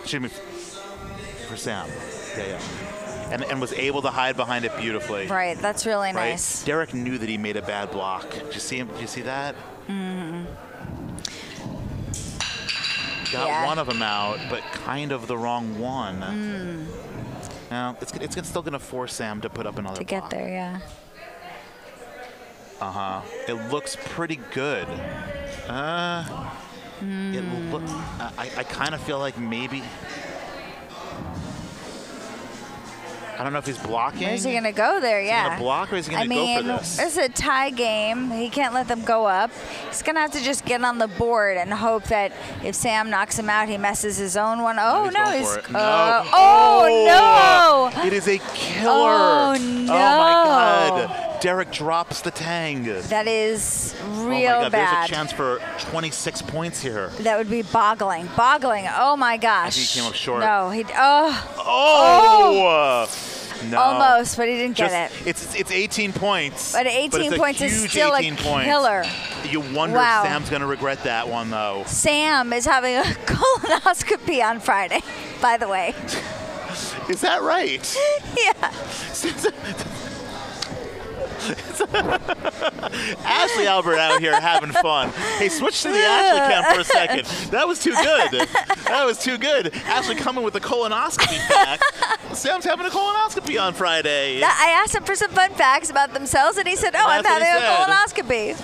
Excuse me, for Sam. Yeah. And was able to hide behind it beautifully. Right, that's really nice. Derek knew that he made a bad block. Did you see him? Did you see that? Mm-hmm. Got one of them out, but kind of the wrong one. Now, it's still going to force Sam to put up another block. To get there, yeah. It looks pretty good. It look. I kind of feel like maybe. I don't know if he's blocking. Where's he going to go there? Yeah. Is he going to block or is he going to go for this? It's a tie game. He can't let them go up. He's going to have to just get on the board and hope that if Sam knocks him out, he messes his own one. Oh, no. Oh, no. It is a killer. Oh, no. Oh, my God. Derek drops the Tang. That is real bad. Oh, my God. bad. There's a chance for 26 points here. That would be boggling. Oh, my gosh. I think he came up short. No. No. Almost, but he didn't get it. It's 18 points. But 18 points is still a killer. You wonder if Sam's going to regret that one, though. Sam is having a colonoscopy on Friday, by the way. Is that right? Yeah. Ashley Albert out here having fun. Hey, switch to the Ashley cam for a second. That was too good. Ashley coming with the colonoscopy fact. Sam's having a colonoscopy on Friday. I asked him for some fun facts about themselves, and he said, I'm having a colonoscopy.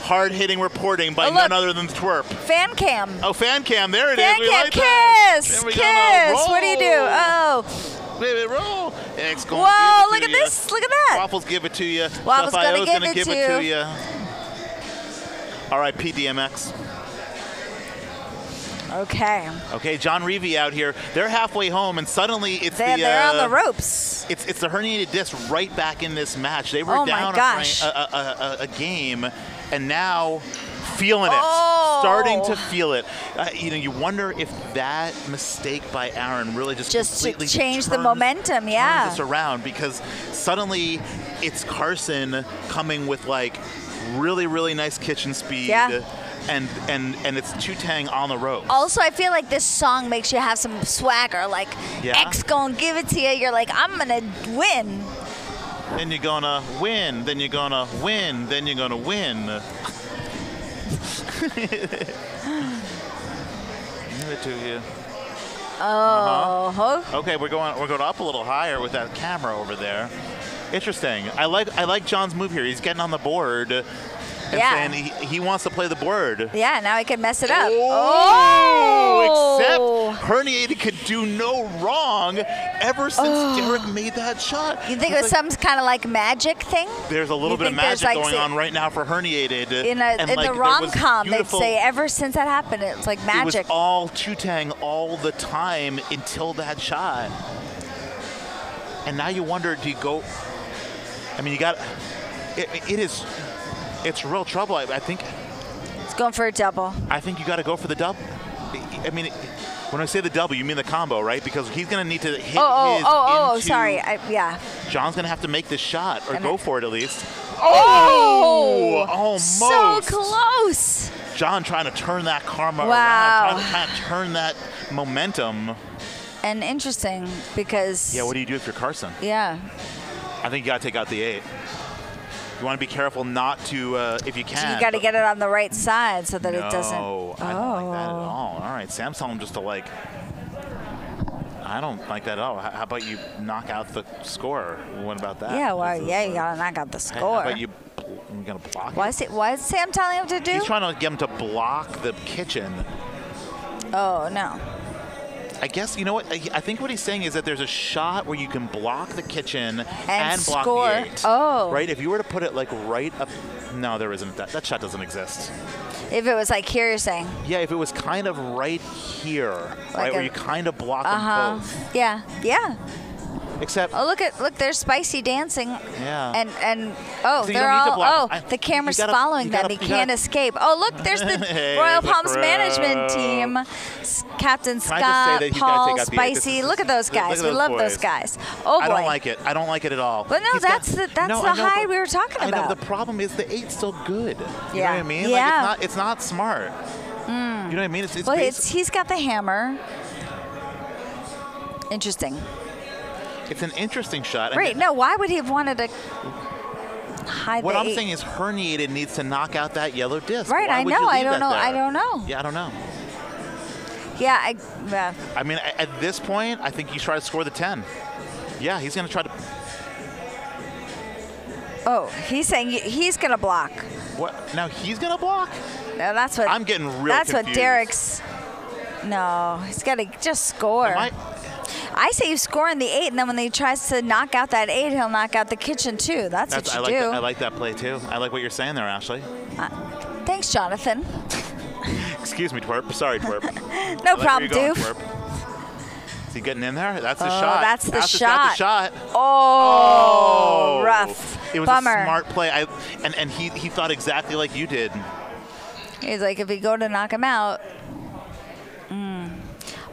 Hard-hitting reporting by none other than Twerp. Fan cam. Oh, fan cam. There it is. Fan we cam. like that. Kiss. What do you do? Oh. Baby, roll. Whoa, look at this. Look at that. Waffles give it to you. Waffles going to give it to you. R.I.P. DMX. Okay, John Reevy out here. They're halfway home, and suddenly they're on the ropes. It's the herniated disc right back in this match. They were down a game, and now feeling it, starting to feel it. You wonder if that mistake by Aaron really just completely changed the momentum. Turns this around, because suddenly it's Carson coming with like really, really nice kitchen speed. Yeah. And it's Tu-Tang on the ropes. Also, I feel like this song makes you have some swagger. Like, X gonna give it to you. You're like, I'm gonna win. Then you're gonna win. Then you're gonna win. Then you're gonna win. Give it to you. Okay, we're going up a little higher with that camera over there. Interesting. I like John's move here. He's getting on the board. And saying he wants to play the board. Yeah, now he can mess it up. Except Herniated could do no wrong ever since Derek made that shot. You think it was some kind of like magic thing? There's a little bit of magic going on right now for Herniated. In the rom-com, they'd say ever since that happened, it was like magic. It was all Tu-Tang all the time until that shot. And now you wonder, do you go? I mean, you got it's real trouble. I think it's going for a double. I think you got to go for the double. I mean, when I say the double, you mean the combo, right? Because he's going to need to hit his sorry. John's going to have to make this shot or go for it at least. Almost. So close. John trying to turn that karma around, trying to turn that momentum. And interesting because... Yeah, what do you do if you're Carson? Yeah. I think you got to take out the 8. You want to be careful not to, if you can. So you got to get it on the right side so that it doesn't. No, I don't like that at all. All right, Sam's telling him just to like. I don't like that at all. How about you knock out the score? What about that? Yeah, well, you got to knock out the score. How about you're going to block it? Why is Sam telling him to do? He's trying to get him to block the kitchen. Oh, no. I guess, you know what? I think what he's saying is that there's a shot where you can block the kitchen and block score. the 8. Oh. Right? If you were to put it like right up. No, there isn't. That shot doesn't exist. If it was like here, you're saying? Yeah, if it was kind of right here, like right, where you kind of block them both. Yeah. Except. Look, there's Spicy dancing. Yeah. And so they're all. The camera's following them. He can't escape. Oh, look, there's the Royal Palms management team. Captain Scott, Paul, Spicy. Look at those guys. We love those guys. Oh boy. I don't like it. I don't like it at all. But no, that's the high we were talking about. I know. The problem is the 8's still good. You know what I mean? Yeah. Like it's not smart. You know what I mean? He's got the hammer. Interesting. It's an interesting shot. Right. No, why would he have wanted to hide what the I'm 8? Saying is Herniated needs to knock out that yellow disc. Right, I know. I don't know. Yeah, I don't know. Yeah, I mean, at this point, I think he's trying to score the 10. Yeah, he's going to try to. Oh, he's saying he's going to block. What? Now he's going to block? No, that's what. I'm getting real That's confused. what Derek's. No, he's got to just score. I say you score in the 8, and then when he tries to knock out that 8, he'll knock out the kitchen too. That's what you do. I like that play too. I like what you're saying there, Ashley. Thanks, Jonathan. Excuse me, twerp. Sorry, twerp. No problem, Doof. Is he getting in there? That's the shot. That's the Ash's shot. got the shot. Oh, rough. It was Bummer. a smart play. And he thought exactly like you did. He's like, if we go to knock him out.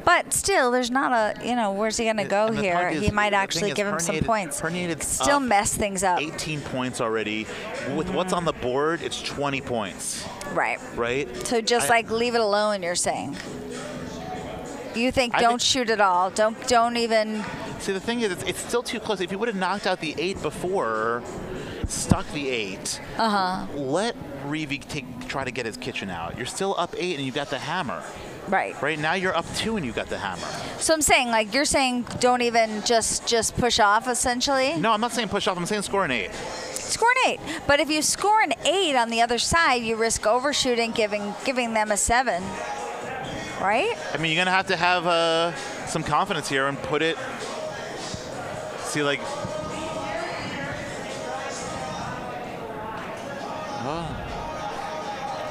But still, there's not a, where's he going to go here? He might actually give him some points. Still mess things up. 18 points already. With what's on the board, it's 20 points. Right. Right? So just leave it alone, you're saying. You think don't shoot at all. Don't even. See, the thing is, it's still too close. If you would have knocked out the 8 before, stuck the 8, let Reeve try to get his kitchen out. You're still up 8 and you've got the hammer. Right. Right now you're up 2 and you've got the hammer. So I'm saying, you're saying don't even just push off, essentially? No, I'm not saying push off. I'm saying score an 8. Score an 8. But if you score an 8 on the other side, you risk overshooting, giving them a 7. Right? I mean, you're going to have some confidence here and put it. See,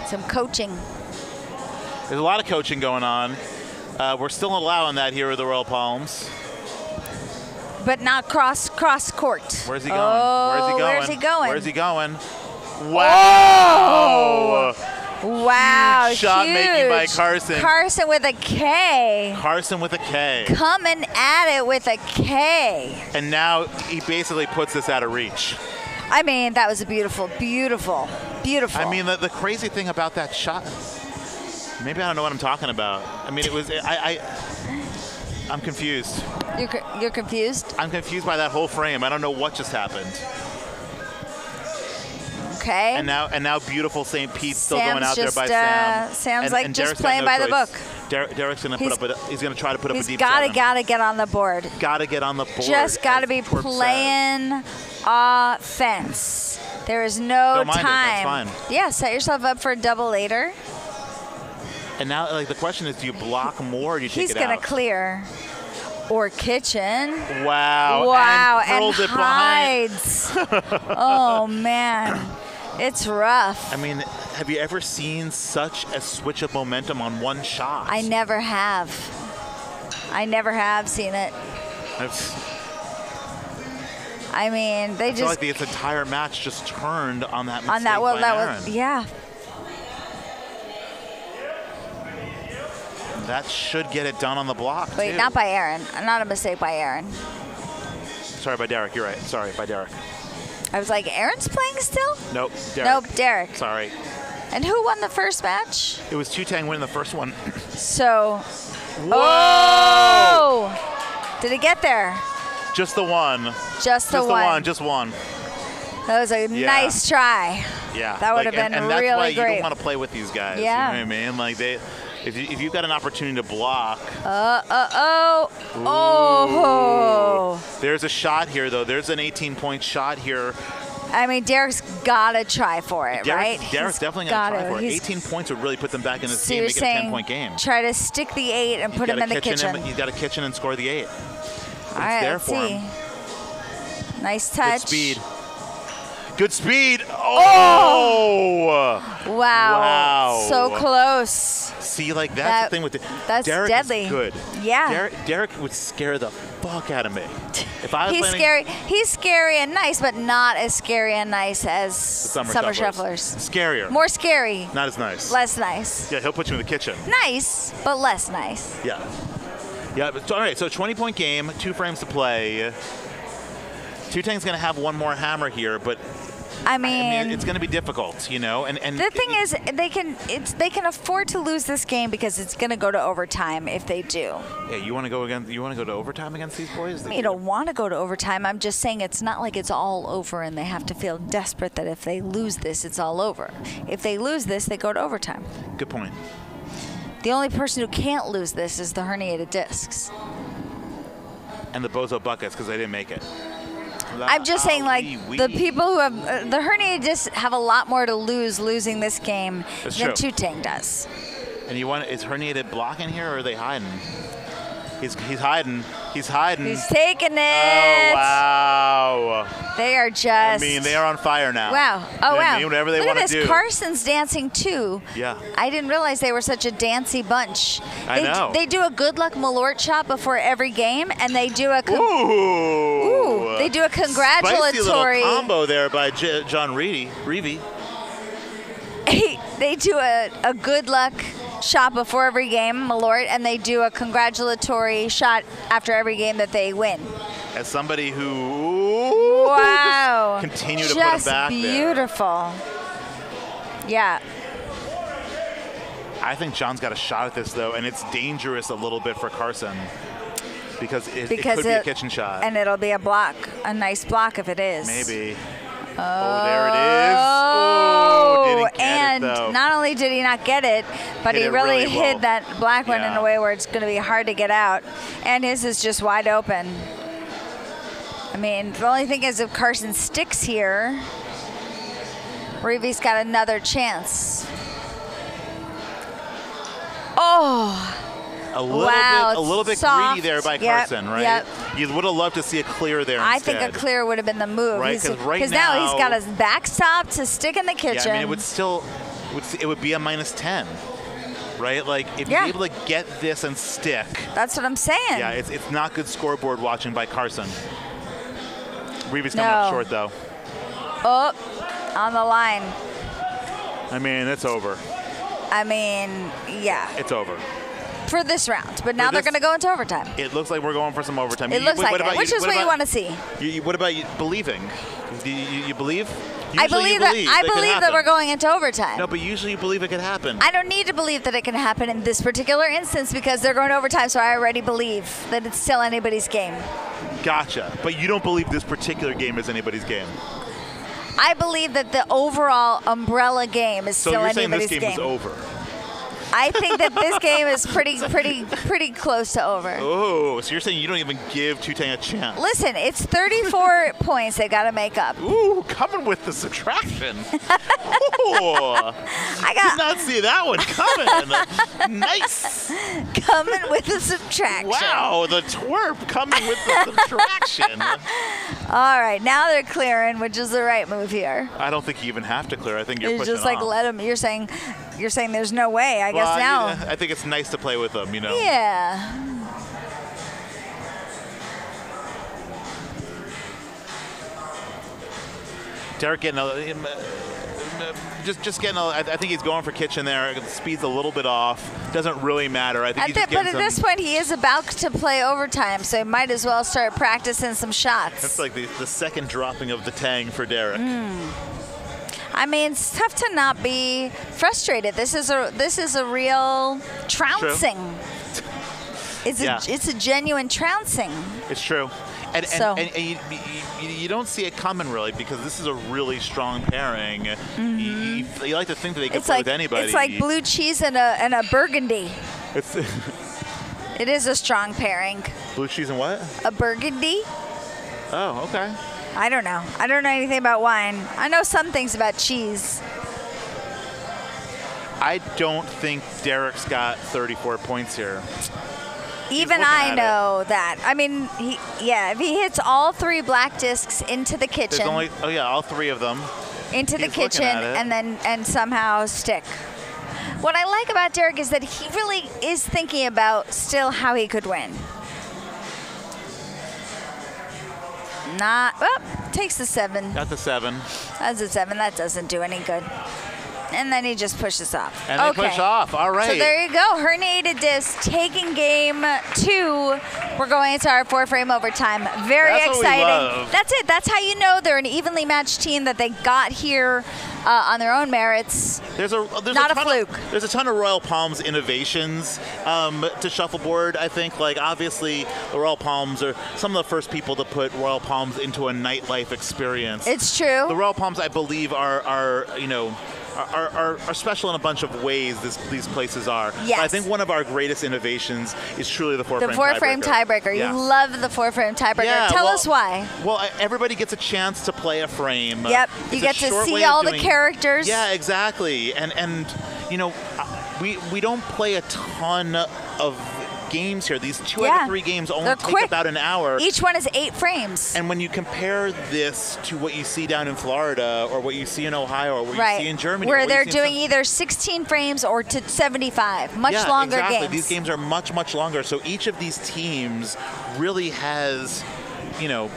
some coaching. There's a lot of coaching going on. We're still allowing that here at the Royal Palms. But not cross court. Where's he going? Where's he going? Where's he going? Wow! Oh! Wow! Huge shot huge. making by Carson. Carson with a K. Carson with a K. Coming at it with a K. And now he basically puts this out of reach. I mean, that was a beautiful. I mean, the crazy thing about that shot. Maybe I don't know what I'm talking about. I mean, it was. I'm confused. You're confused? I'm confused by that whole frame. I don't know what just happened. Okay. And now beautiful St. Pete's still going out there by Sam. Sam's and just playing by the book. Derek's going to put up. He's going to try to put up a deep. He's gotta get on the board. Gotta get on the board. Just gotta be playing offense. There is no time. That's fine. Yeah, set yourself up for a double later. And now, the question is, do you block more or do you take it out? He's going to clear. Or kitchen. Wow. And hides. Oh, man. It's rough. I mean, have you ever seen such a switch of momentum on one shot? I never have. Seen it. I mean, they I feel like this entire match just turned on that mistake by Aaron. Yeah. That should get it done on the block, Wait, too. not by Aaron. Not a mistake by Aaron. Sorry, by Derek. You're right. Sorry, by Derek. I was like, Aaron's playing still? Nope, Derek. Nope, Derek. Sorry. And who won the first match? It was Tu-Tang winning the first one. So. Whoa! Oh! Did it get there? Just the one. Just one. Just one. That was a nice try. Yeah. That would have been and really great. that's why you don't want to play with these guys. Yeah. You know what I mean? If you've got an opportunity to block. Oh. There's a shot here, though. There's an 18-point shot here. I mean, Derek's got to try for it, right? Derek's definitely going to try for it. 18 points would really put them back in this game, make it a 10-point game. Try to stick the 8 and put him in the kitchen. You've got a kitchen and score the 8. All right, let's see. Nice touch. Good speed. Oh! Wow. So close. See, that's the thing with that's Derek deadly. Is good. Yeah. Derek would scare the fuck out of me. If I was He's scary and nice, but not as scary and nice as Summer Shufflers. Scarier. More scary. Not as nice. Less nice. Yeah, he'll put you in the kitchen. Nice, but less nice. Yeah. Yeah. All right. So 20-point game, 2 frames to play. Tu-Tang's going to have one more hammer here, but I mean, it's going to be difficult, And the thing is, they can afford to lose this game because it's going to go to overtime if they do. Yeah, you want to go to overtime against these boys? You don't want to go to overtime. I'm just saying it's not like it's all over and they have to feel desperate that if they lose this, it's all over. If they lose this, they go to overtime. Good point. The only person who can't lose this is the herniated discs. And the bozo buckets because they didn't make it. I'm just saying, the people who have the herniated discs have a lot more to losing this game than Tu-Tang does. And is herniated blocking here, or are they hiding? He's hiding. He's hiding. He's taking it. Oh, wow. They are just. I mean, they are on fire now. Wow. Oh, wow. Whatever they want to do. Look at this. Carson's dancing, too. Yeah. I didn't realize they were such a dancey bunch. I know. They do a good luck Malort shot before every game, and they do a. Ooh. They do a congratulatory. Spicy little combo there by John Reevy. They do a good luck shot before every game, Malort, and they do a congratulatory shot after every game that they win. As somebody who wow, continue to put them back beautiful. There. Yeah. I think John's got a shot at this though, and it's dangerous a little bit for Carson because it could be a kitchen shot, and it'll be a block, a nice block if it is. Maybe. Oh, there it is. Oh, didn't get and it, though. Not only did he not get it, but he really hid that black one in a way where it's going to be hard to get out. And his is just wide open. I mean, the only thing is if Carson sticks here, Reevy's got another chance. Oh. A little bit greedy there by Carson, right? Yep. You would have loved to see a clear there I instead. think a clear would have been the move. Right, because now he's got his backstop to stick in the kitchen. Yeah, I mean, it would be a -10, right? Like, if you're able to get this and stick. That's what I'm saying. Yeah, it's not good scoreboard watching by Carson. Reevy's coming up short, though. Oh, on the line. I mean, it's over. I mean, yeah. It's over. For this round, but now they're going to go into overtime. It looks like we're going for some overtime. It looks like it, which is what you want to see. What about you believing? Do you believe? I believe that we're going into overtime. No, but usually you believe it could happen. I don't need to believe that it can happen in this particular instance because they're going to overtime, so I already believe that it's still anybody's game. Gotcha. But you don't believe this particular game is anybody's game. I believe that the overall umbrella game is still anybody's game. So you're saying this game is over? I think that this game is pretty close to over. Oh, so you're saying you don't even give Tu-Tang a chance? Listen, it's 34 points they got to make up. Ooh, coming with the subtraction. Ooh, I did not see that one coming. Nice. Coming with the subtraction. Wow, the twerp coming with the subtraction. All right, now they're clearing, which is the right move here. I don't think you even have to clear. I think you're it's pushing just like off. let them. You're saying there's no way. I guess now. I think it's nice to play with them, you know. Yeah. Derek getting just getting. I think he's going for kitchen there. The speed's a little bit off. Doesn't really matter. I think. But at this point, he is about to play overtime, so he might as well start practicing some shots. That's like the second dropping of the Tang for Derek. I mean, it's tough to not be frustrated. This is a real trouncing. It's a genuine trouncing. It's true. And you don't see it coming really because this is a really strong pairing. You like to think that they can play with anybody. It's like blue cheese and a burgundy. It is a strong pairing. Blue cheese and what? A burgundy. Oh, okay. I don't know. I don't know anything about wine. I know some things about cheese. I don't think Derek's got 34 points here. Even I know that. I mean, if he hits all 3 black discs into the kitchen. All 3 of them. Into the kitchen and somehow stick. What I like about Derek is that he really is thinking about still how he could win. Takes the 7. Got the 7. That's a 7. That doesn't do any good. And then he just pushes off. And they push off. All right. So there you go. Herniated disc taking game 2. We're going into our 4-frame overtime. Very exciting. What we love. That's it. That's how you know they're an evenly matched team, that they got here on their own merits. There's not a fluke. There's a ton of Royal Palms innovations to shuffleboard. I think, like, obviously, the Royal Palms are some of the first people to put Royal Palms into a nightlife experience. It's true. The Royal Palms, I believe, are special in a bunch of ways. These places are. Yes. I think one of our greatest innovations is truly the 4-frame tiebreaker. The 4-frame tiebreaker. Yeah. You love the 4-frame tiebreaker. Yeah, Tell us why. Well, everybody gets a chance to play a frame. Yep. You get to see all the characters. Yeah, exactly. And we don't play a ton of games here. These 2 out of 3 games only take about an hour. Each one is 8 frames. And when you compare this to what you see down in Florida or what you see in Ohio or what you see in Germany. Where they're doing either 16 frames or to 75. Much longer games. These games are much, much longer. So each of these teams really has, you know,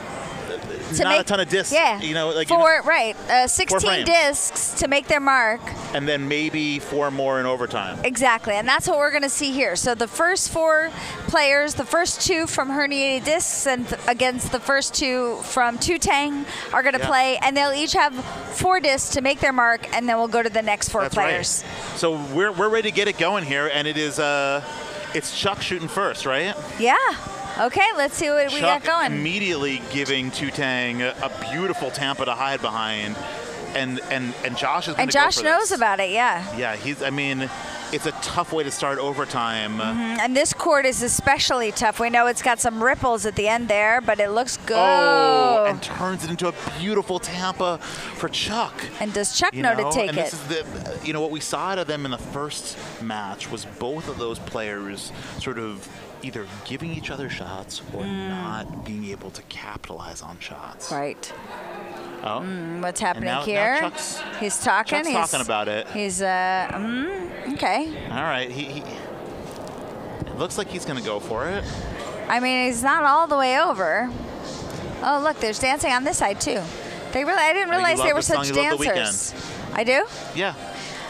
not a ton of discs. Yeah. You know, like 16 discs to make their mark. And then maybe 4 more in overtime. Exactly, and that's what we're going to see here. So the first 4 players, the first 2 from Herniated Discs and against the first 2 from Tu-Tang are going to play, and they'll each have 4 discs to make their mark, and then we'll go to the next 4 players. Right. So we're ready to get it going here, and it is it's Chuck shooting first, right? Yeah. Okay, let's see what we got going. Immediately giving Tu-Tang a beautiful Tampa to hide behind, and Josh is going to go for this. And Josh knows about it, yeah. Yeah, I mean, it's a tough way to start overtime. And this court is especially tough. We know it's got some ripples at the end there, but it looks good. Oh, and turns it into a beautiful Tampa for Chuck. And does Chuck know to take it? This is you know, what we saw out of them in the first match was both of those players sort of either giving each other shots or not being able to capitalize on shots. Right. Oh. What's happening here? Now he's talking. Chuck's talking about it. He's okay. All right. He it looks like he's going to go for it. I mean, he's not all the way over. Oh, look, there's dancing on this side too. I didn't realize they were such dancers. I do? Yeah.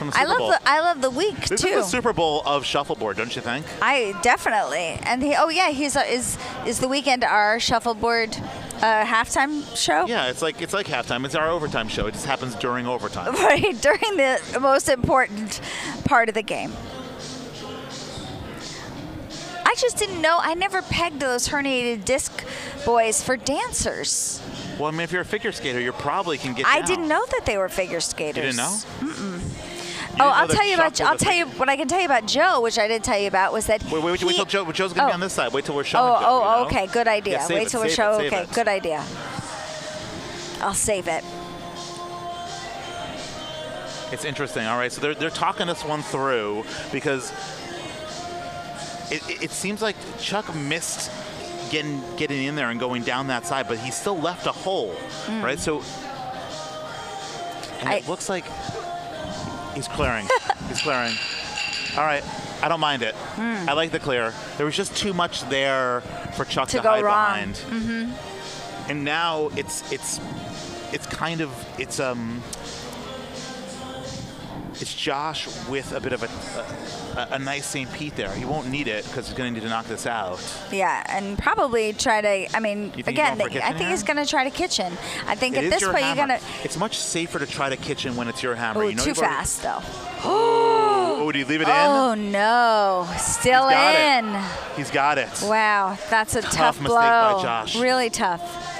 I love the week too. This is the Super Bowl of shuffleboard, don't you think? I definitely. And is the weekend our shuffleboard halftime show? Yeah, it's like halftime. It's our overtime show. It just happens during overtime. Right, during the most important part of the game. I just didn't know. I never pegged those herniated disc boys for dancers. Well, I mean, if you're a figure skater, you probably can get I down. didn't know that they were figure skaters. You didn't know? Mm-mm. I'll tell you what I can tell you about Joe, which I didn't tell you about, was that wait till Joe's going to be on this side. Wait till we're showing Joe. Oh, you know? okay, good idea. Yeah, wait till we're showing. Okay, good idea. I'll save it. It's interesting. All right, so they're talking this one through because it seems like Chuck missed getting in there and going down that side, but he still left a hole, right? So, and it looks like. He's clearing. He's clearing. All right. I don't mind it. I like the clear. There was just too much there for Chuck to hide behind. Mm-hmm. And now it's Josh with a bit of a nice St. Pete there. He won't need it because he's going to need to knock this out. Yeah, and probably try to, I mean, again, I think he's going to try to kitchen. I think at this point you're going to... It's much safer to try to kitchen when it's your hammer. Oh, too fast, though. Oh, do you leave it in? Oh, no. Still in. He's got it. Wow, that's a tough blow. Mistake by Josh. Really tough.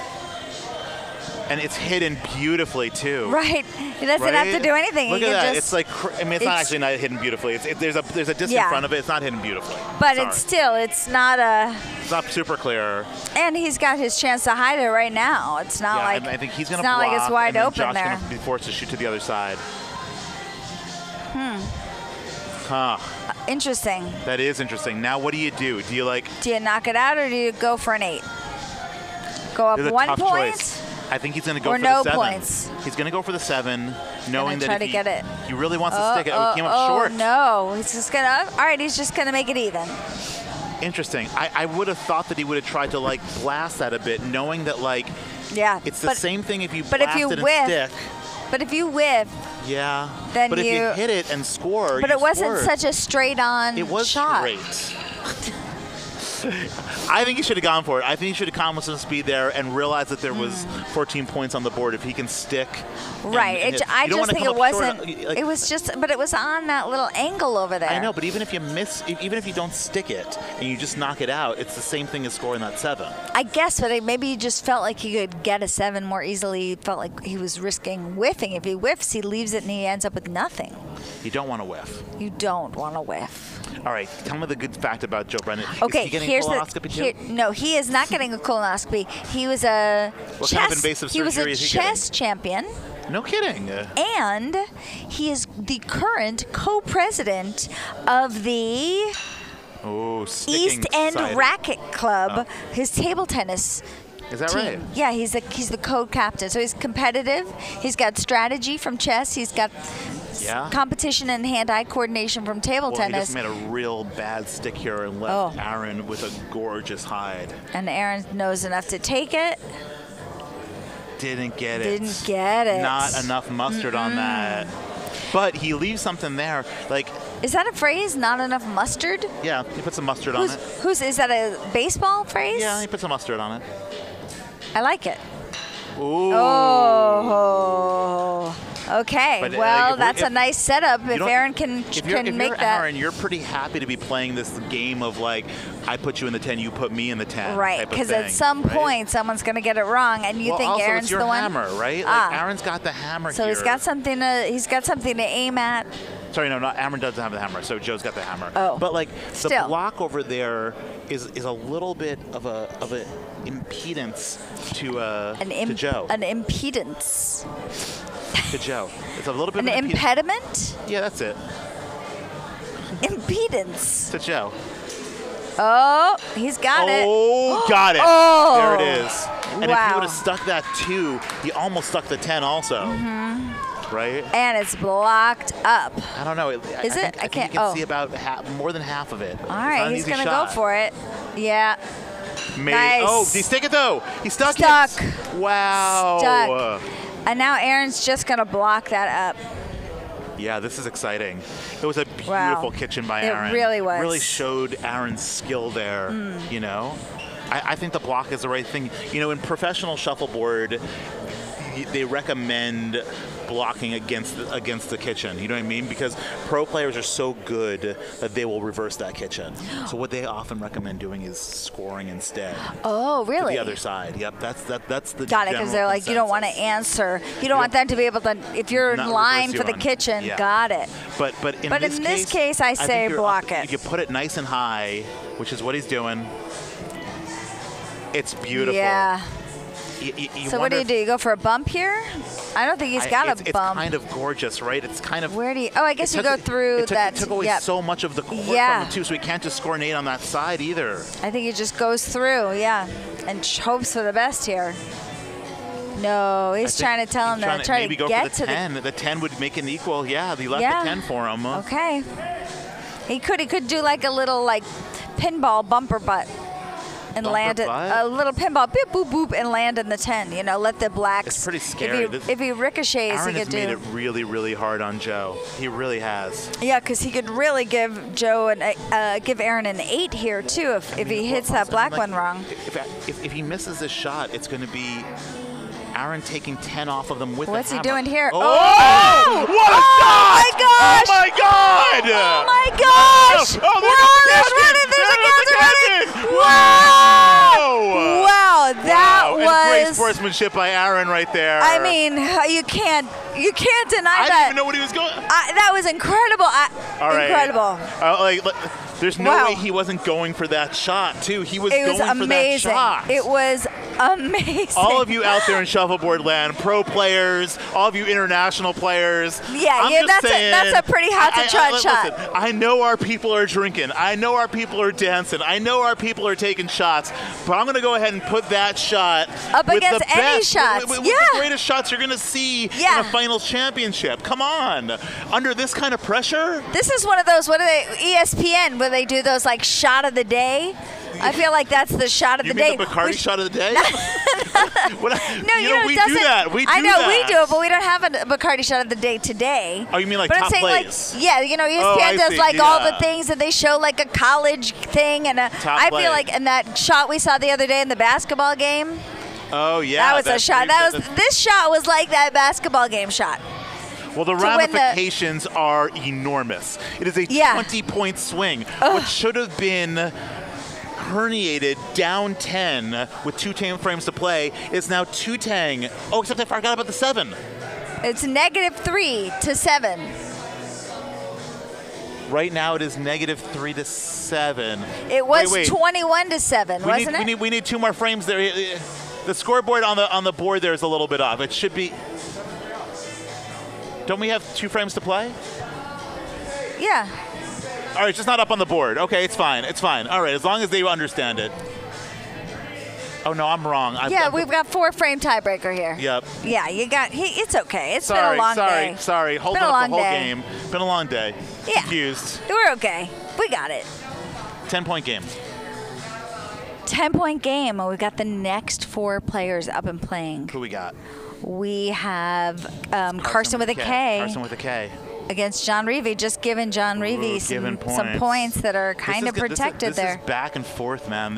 And it's hidden beautifully, too. Right. He doesn't have to do anything. Look at that. It's like, I mean, it's not actually not hidden beautifully. There's a disc in front of it. It's not hidden beautifully. But it's not a... It's not super clear. And he's got his chance to hide it right now. It's not like... I think he's going to block. It's not like it's wide open Josh there. Josh's going to be forced to shoot to the other side. Huh. Interesting. That is interesting. Now what do you do? Do you knock it out or do you go for an 8? Go up 1 point? Choice. I think he's going to go for no the 7. Points. He's going to go for the 7, knowing that if he really wants to stick it. He came up short. Oh, no. He's just going to... All right, he's just going to make it even. Interesting. I would have thought that he would have tried to, blast that a bit, knowing that, it's the same thing if you blast it and stick. But if you whiff... Yeah. Then but if you hit it and score, But it wasn't such a straight-on shot. It was straight. I think he should have gone for it. I think he should have come with some speed there and realized that there was 14 points on the board if he can stick. Right. I just think it wasn't. It was just, but it was on that little angle over there. I know, but even if you miss, even if you don't stick it and you just knock it out, it's the same thing as scoring that 7. I guess, but maybe he just felt like he could get a 7 more easily. He felt like he was risking whiffing. If he whiffs, he leaves it and he ends up with nothing. You don't want to whiff. You don't want to whiff. All right, tell me the good fact about Joe Brennan. Okay, is he getting a colonoscopy too? No, he is not getting a colonoscopy. He was a what kind of invasive surgery is he chess champion. No kidding. And he is the current co-president of the Oh, East End Racket Club, his table tennis Is that team. right? Yeah, he's the co-captain. So he's competitive. He's got strategy from chess. He's got competition and hand-eye coordination from table tennis. He just made a real bad stick here and left Aaron with a gorgeous hide. And Aaron knows enough to take it. Didn't get it. Didn't get it. Not enough mustard on that. But he leaves something there. Like, is that a phrase? Not enough mustard? Yeah, he put some mustard on it. Is that a baseball phrase? Yeah, he put some mustard on it. I like it. Ooh. Oh. Okay. But, well, that's a nice setup. If Aaron can make that. If you're Aaron, you're pretty happy to be playing this game of like, I put you in the 10, you put me in the 10. Right. Because at some point, someone's going to get it wrong, and you think Aaron's it's your the one. Hammer, right? Like Aaron's got the hammer so here. So he's got something to aim at. Sorry, no, Aaron doesn't have the hammer, so Joe's got the hammer. Oh. But like the block over there is a little bit of a impedance to Joe. An impedance. To Joe. It's a little bit of an impediment? Yeah, that's it. Impedance. To Joe. Oh, he's got it. Oh, got it. Oh. There it is. And if he would have stuck that 2, he almost stuck the 10 also. Right? And it's blocked up. I don't know. Is it? I can't. You can see about more than half of it. All right, he's going to go for it. Yeah. Nice. Oh, did he stick it though? He stuck it. Wow. Stuck. And now Aaron's just going to block that up. Yeah, this is exciting. It was a beautiful kitchen by Aaron. It really was. Really showed Aaron's skill there, you know. I think the block is the right thing. You know, in professional shuffleboard, they recommend blocking against the kitchen. You know what I mean? Because pro players are so good that they will reverse that kitchen. So what they often recommend doing is scoring instead. Oh, really? To the other side. Yep. That's the got it, because they're like, you don't want to answer. You don't want them to be able to, if you're in line for the kitchen. Yeah. Got it. But in this case, I say block it. You can put it nice and high, which is what he's doing. It's beautiful. Yeah. So what do? You go for a bump here? I don't think he's got a bump. It's kind of gorgeous, right? It's kind of. Where do you? Oh, I guess you go through that. It took away so much of the court from him too, so he can't just score an 8 on that side either. I think he just goes through, and hopes for the best here. No, he's trying to tell him to try to get to the 10. The 10 would make an equal. Yeah, he left the 10 for him. Okay. He could do like a little pinball bumper butt. And land it, a little pinball, beep, boop, boop, and land in the 10. You know, let the blacks. It's pretty scary. If he ricochets, Aaron he could made it really, really hard on Joe. He really has. Yeah, because he could really give give Aaron an 8 here too if he hits that black one wrong. If he misses this shot, it's going to be Aaron taking 10 off of them with What's the hammer. He doing here? Oh! What a shot! My gosh! Oh my God! Oh my gosh! Oh, there's a running! Wow! Wow, that was great sportsmanship by Aaron right there. I mean, you can't deny that. I didn't even know what he was going. That was incredible. Incredible. There's no way he wasn't going for that shot, too. He was going for that shot. It was amazing. All of you out there in shuffleboard land, pro players, all of you international players. Yeah, that's a pretty hot-to-trot shot. Listen, I know our people are drinking. I know our people are dancing. I know our people are taking shots. But I'm going to go ahead and put that shot up against any shots. With the greatest shots you're going to see in a finals championship. Come on. Under this kind of pressure? This is one of those, ESPN, where they do those shot of the day. I feel like that's the shot of the day. You mean the Bacardi shot of the day? No, we do that. We do I know that. we do it, but we don't have a Bacardi shot of the day today. Oh, you mean but top I'm saying plays? ESPN does all the things, and they show a college thing, and I feel like in that shot we saw the other day in the basketball game. Oh yeah, that was a shot. This shot was like that basketball game shot. Well, the ramifications are enormous. It is a 20-point swing. What should have been herniated down 10 with Tu-Tang frames to play is now Tu-Tang. Oh, except I forgot about the 7. It's -3 to 7. Right now it is -3 to 7. It was 21 to 7, wasn't it? We need 2 more frames there. The scoreboard on the board there is a little bit off. It should be. Don't we have 2 frames to play? Yeah. All right, it's just not up on the board. Okay, it's fine. It's fine. All right, as long as they understand it. Oh, no, I'm wrong. We've got 4-frame tiebreaker here. Yep. Yeah, you got. It's okay. It's been a long day. Sorry. Holding up the whole game. Been a long day. Yeah. Confused. We're okay. We got it. 10-point game. 10-point game. We've got the next 4 players up and playing. Who we got? We have Carson with a K. Carson with a K. Against John Reevy, just giving John Reevy some points that are kind of protected there. This is back and forth, man.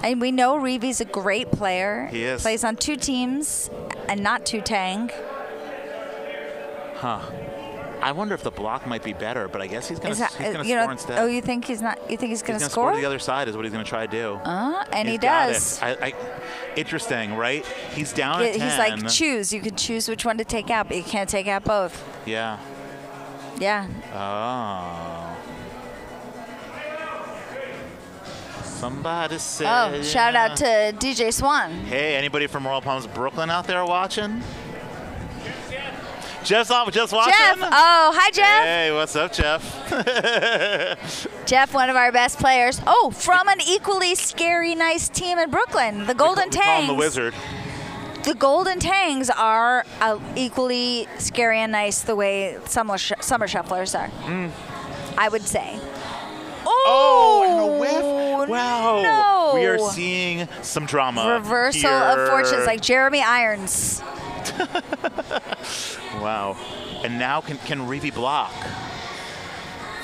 And we know Reevy's a great player. He is. Plays on 2 teams and not Tu-Tang. Huh. I wonder if the block might be better, but I guess he's going to score instead. Oh, you think he's not? You think he's going to score? He's going to score to the other side is what he's going to try to do. And he does. Interesting, right? He's down at 10. He's like, choose. You can choose which one to take out, but you can't take out both. Yeah. Yeah. Oh. Somebody said. Oh, shout out to DJ Swan. Hey, anybody from Royal Palms, Brooklyn out there watching? Jeff's watching? Jeff. Oh, hi, Jeff. Hey, what's up, Jeff? Jeff, one of our best players. Oh, from an equally scary, nice team in Brooklyn, the Golden Tangs. We call him the Wizard. The Golden Tangs are equally scary and nice the way summer shufflers are, I would say. Oh, and a whiff. Wow. No. We are seeing some drama. Reversal of fortunes like Jeremy Irons. Wow. And now can Reevy block?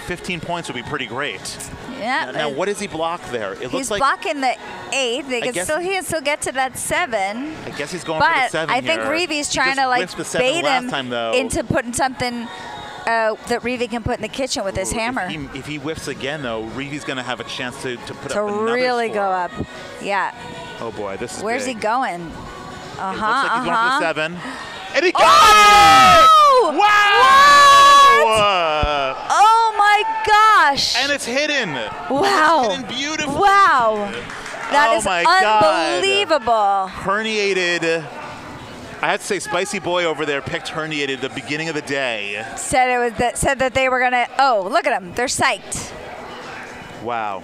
15 points would be pretty great. Yeah. Now what does he block there? It looks like he's blocking the 8. He can still get to that 7. I guess he's going for the 7 I think Reevy's trying to bait him into putting something that Reevy can put in the kitchen with his hammer. If he whiffs again, though, Reevy's going to have a chance to put up another really score. Go up. Yeah. Oh, boy, this is Where's big. he going? It looks like he's going for the 7. And he got it! Wow! What? Oh, my gosh. And it's hidden. Wow. It's hidden beautifully. Wow. That is unbelievable. God. Herniated. I have to say, Spicy Boy over there picked Herniated at the beginning of the day. Said that they were gonna. Oh, look at them! They're psyched. Wow.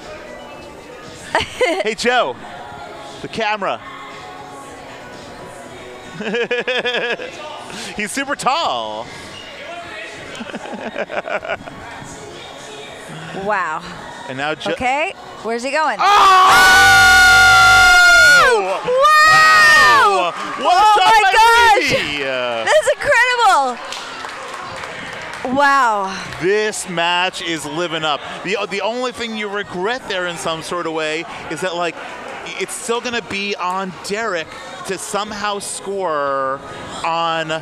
Hey Joe, the camera. He's super tall. Wow. And now okay, where's he going? Oh! Wow! What oh a shot my by gosh! Reevy. That's incredible! Wow. This match is living up. The only thing you regret there in some sort of way is that it's still going to be on Derek to somehow score on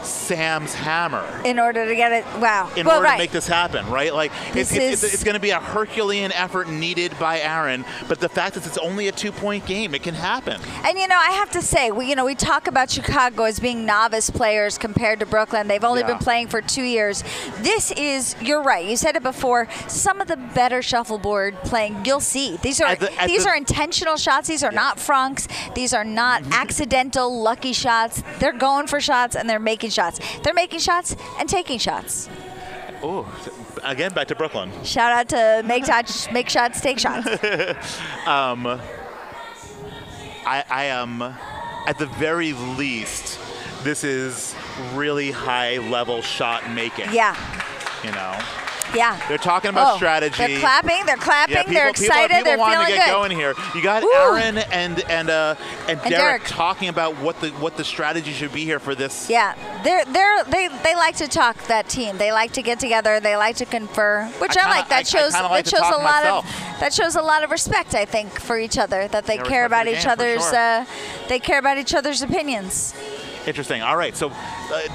Sam's hammer. In order to get it, wow. In order to make this happen, right? It's going to be a Herculean effort needed by Aaron, but the fact is it's only a 2-point game. It can happen. And, I have to say, we talk about Chicago as being novice players compared to Brooklyn. They've only been playing for 2 years. This is, you're right, you said it before, some of the better shuffleboard playing you'll see. These are intentional shots. These are not frunks. These are not accidental, lucky shots. They're going for shots, and they're making shots. They're making shots and taking shots. Oh, again, back to Brooklyn. Shout out to make shots, take shots. I am, at the very least, this is really high-level shot making. Yeah. Yeah. They're talking about strategy. They're clapping. They're people, excited. They're feeling good. to get going here. You got Aaron and Derek talking about what the strategy should be here for this. Yeah, they like to talk, that team. They like to get together. They like to confer, which I like. That shows a lot of respect, I think, for each other. That they care about each other's. They care about each other's opinions. Interesting. All right, so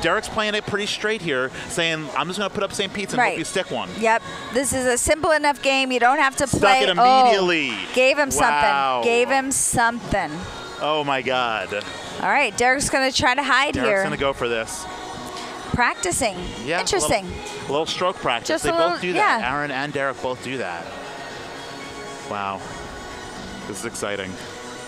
Derek's playing it pretty straight here, saying, I'm just going to put up St. Pete's and hope you stick one. Yep. This is a simple enough game. You don't have to play. Stuck it immediately. Gave him something. Gave him something. Oh, my God. All right, Derek's going to try to hide here. Derek's going to go for this. Practicing. Yeah. Interesting. A little stroke practice. They both do that. Aaron and Derek both do that. Wow. This is exciting.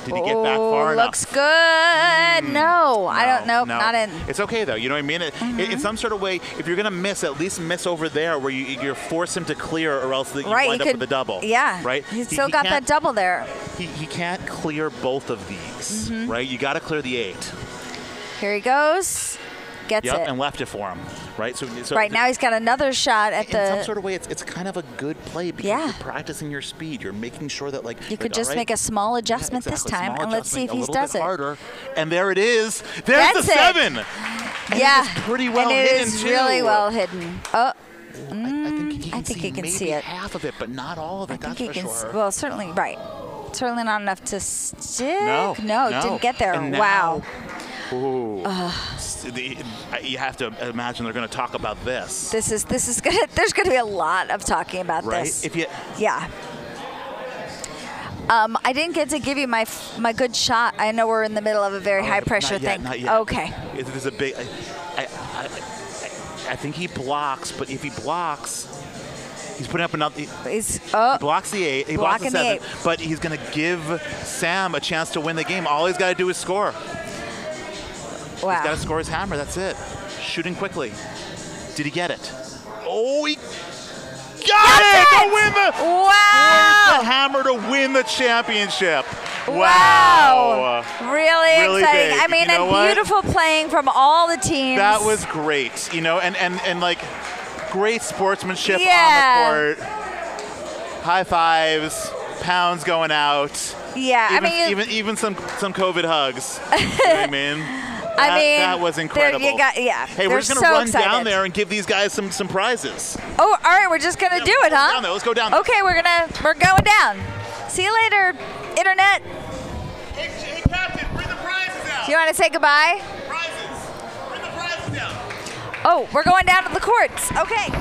Did he get back far enough? Looks good. No, I don't know. No. Not in. It's okay, though. You know what I mean? In some sort of way, if you're going to miss, at least miss over there where you're forced him to clear, or else you wind up with a double. Yeah. Right? He's still got that double there. He can't clear both of these, right? You got to clear the 8. Here he goes. Gets it. And left it for him, right? So right now he's got another shot at in some sort of way, it's kind of a good play because you're practicing your speed. You're making sure that you could just make a small adjustment this time, and let's see if he does it. Harder. And there it is. There's the 7. And it's pretty well hidden, it is really well hidden. Oh. I think he can see it. Half of it, but not all of it. That's for sure. Well, certainly Certainly not enough to stick. No, didn't get there. And wow. Ooh. You have to imagine they're going to talk about this. There's going to be a lot of talking about this. Yeah. I didn't get to give you my good shot. I know we're in the middle of a very high pressure thing. Not yet. Okay. There's a big. I think he blocks, but if he blocks, he's putting up another. He blocks the 8. He blocks the 7. But he's going to give Sam a chance to win the game. All he's got to do is score. Wow. He's got to score his hammer. That's it. Shooting quickly. Did he get it? Oh, he got it! To win the hammer to win the championship. Wow. Really exciting. Big. I mean, beautiful playing from all the teams. That was great. And like great sportsmanship on the court. High fives, pounds going out. Yeah, even some COVID hugs. You know what I mean? That was incredible. Hey, we're just going to run down there and give these guys some prizes. Oh, all right. We're just going to do it, huh? Let's go down there. Okay, we're going down. See you later, Internet. Hey, Captain, bring the prizes out. Do you want to say goodbye? Prizes. Bring the prizes down. Oh, we're going down to the courts. Okay.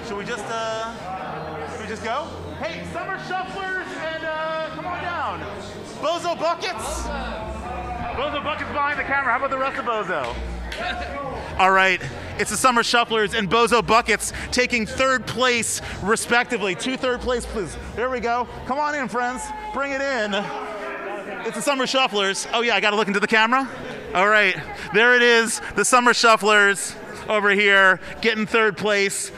Should we just go? Hey, summer shufflers, and come on down. Bozo Buckets. Bozo Buckets behind the camera. How about the rest of Bozo? All right, it's the Summer Shufflers and Bozo Buckets taking 3rd place respectively. 2 3rd place, please. There we go. Come on in, friends. Bring it in. It's the Summer Shufflers. Oh yeah, I gotta look into the camera. All right, there it is. The Summer Shufflers over here getting 3rd place.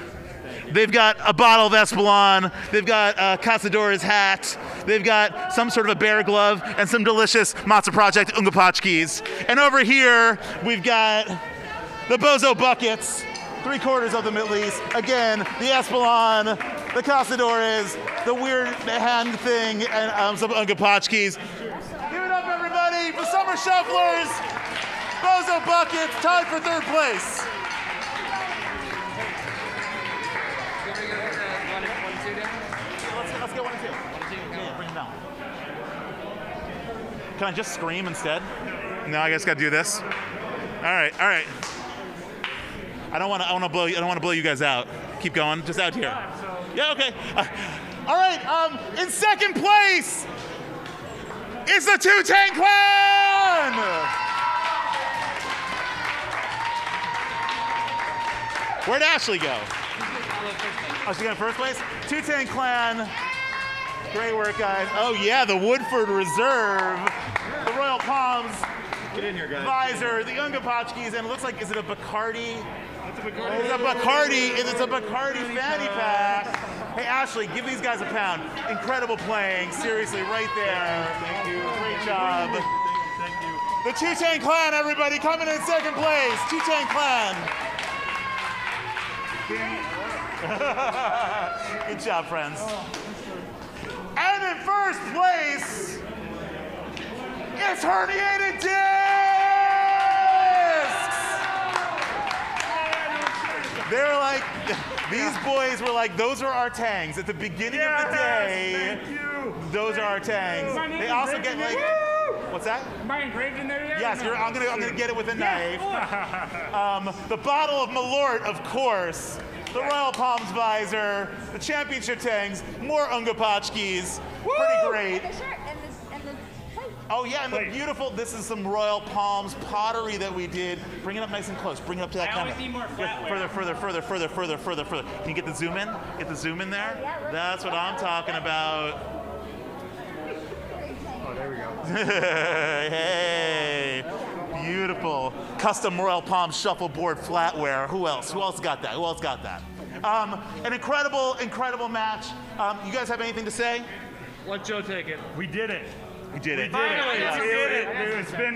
They've got a bottle of Espolon. They've got Casadora's hat. They've got some sort of a bear glove and some delicious Matzo Project Ungapachkis. And over here, we've got the Bozo Buckets, 3/4 of them at least. Again, the Espolon, the Casadores, the weird hand thing, and some Ungapachkis. Give it up, everybody, for Summer Shufflers. Bozo Buckets, tied for 3rd place. Let's get 1 and 2. 1 and 2. Yeah, bring them down. Can I just scream instead? No, I guess gotta do this. All right. I don't want to blow you guys out. Keep going, just out here. Yeah, okay. All right. In 2nd place is the Tu-Tang Clan. Where'd Ashley go? Oh, she got in 1st place? Tu-Tang Clan. Great work, guys. Oh, yeah, the Woodford Reserve. The Royal Palms. Get in here, guys. Visor, the Ungapachkis, and it looks like, is it a Bacardi It's a Bacardi. It's a Bacardi fanny pack. Hey, Ashley, give these guys a pound. Incredible playing. Seriously, right there. Thank you. Great job. Thank you. The Tu-Tang clan, everybody, coming in second place. Tu-Tang clan. Good job, friends. And in first place, it's Herniated Discs! They're like, these boys were like, those are our tangs. At the beginning of the day, thank you. Those are our tangs. They also get like, what's that? Am I engraved in there yet? Yes, I'm gonna get it with a knife. The bottle of Malort, of course. The Royal Palms visor, the championship tangs, more Ungapachkis. Pretty great. And the shirt and the plate. Oh yeah, and the beautiful, this is some Royal Palms pottery that we did. Bring it up nice and close. Bring it up to that camera. I always need more flatware. Further. Can you get the zoom in? Get the zoom in there? That's what I'm talking about. Oh, there we go. Hey, beautiful. Custom Royal Palms Shuffleboard flatware. Who else? Who else got that? Who else got that? An incredible match. You guys have anything to say? Let Joe take it. We did it. We did it. Finally,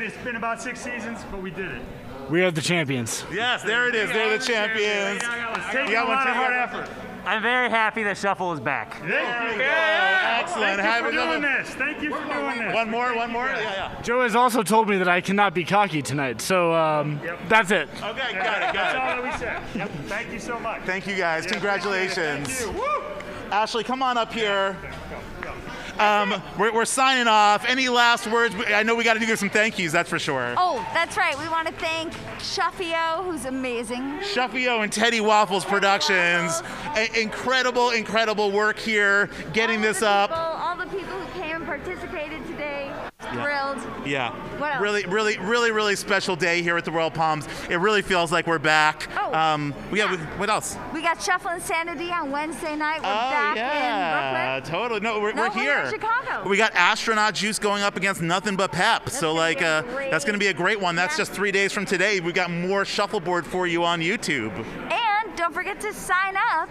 it's been about 6 seasons, but we did it. We are the champions. Yes, there it is. They're the champions. It's taking a lot of hard effort. I'm very happy the shuffle is back. Thank you. Excellent. Thank you for doing this. Thank you for doing this. One more. Yeah. Joe has also told me that I cannot be cocky tonight, so that's it. Okay, got it. That's all that we said. Yep. Thank you so much. Thank you guys. Congratulations. Thank you. Woo! Ashley, come on up here. We're signing off. Any last words? I know we got to do some thank yous, that's for sure. Oh, that's right. We want to thank Shuffio, who's amazing. Shuffio and Teddy Waffles Productions. Incredible work here, getting this up. All the people who came and participated today. Thrilled. Yeah. What else? Really special day here at the Royal Palms. It really feels like we're back. Oh. What else? We got Shuffle Insanity on Wednesday night. We're back in Brooklyn. Totally. No, we're We're here. in Chicago. We got Astronaut Juice going up against Nothing But Pep. That's going to be a great one. That's just 3 days from today. We got more shuffleboard for you on YouTube. And don't forget to sign up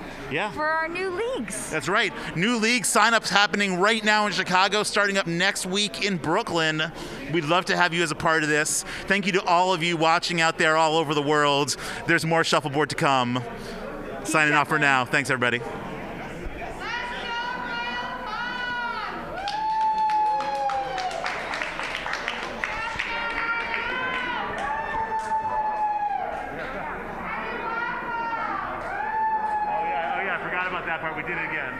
for our new leagues. That's right. New league sign-ups happening right now in Chicago, starting up next week in Brooklyn. We'd love to have you as a part of this. Thank you to all of you watching out there all over the world. There's more shuffleboard to come. Signing off for now. Thanks, everybody. Oh yeah, I forgot about that part. We did it again.